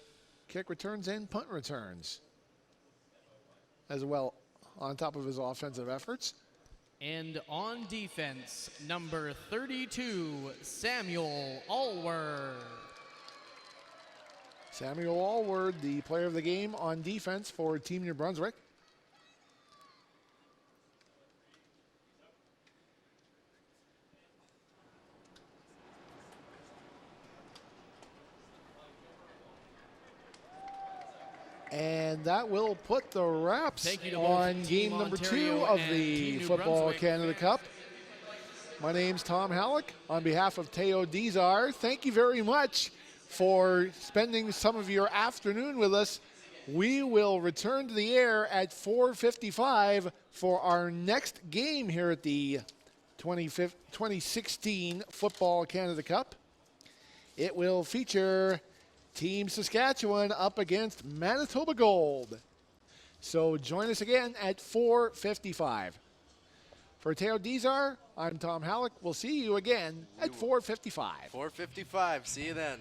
Speaker 1: and punt returns as well, on top of his offensive efforts.
Speaker 3: And on defense, number 32, Samuel Allward.
Speaker 1: Samuel Allward, the player of the game on defense for Team New Brunswick. And that will put the wraps on game number 2 of the Football Canada Cup. My name's Tom Halleck. On behalf of Teo Dizar, thank you very much for spending some of your afternoon with us. We will return to the air at 4:55 for our next game here at the 2016 Football Canada Cup. It will feature Team Saskatchewan up against Manitoba Gold. So join us again at 4:55. For Teo Dizar, I'm Tom Halleck. We'll see you again at 4:55.
Speaker 2: 4:55. See you then.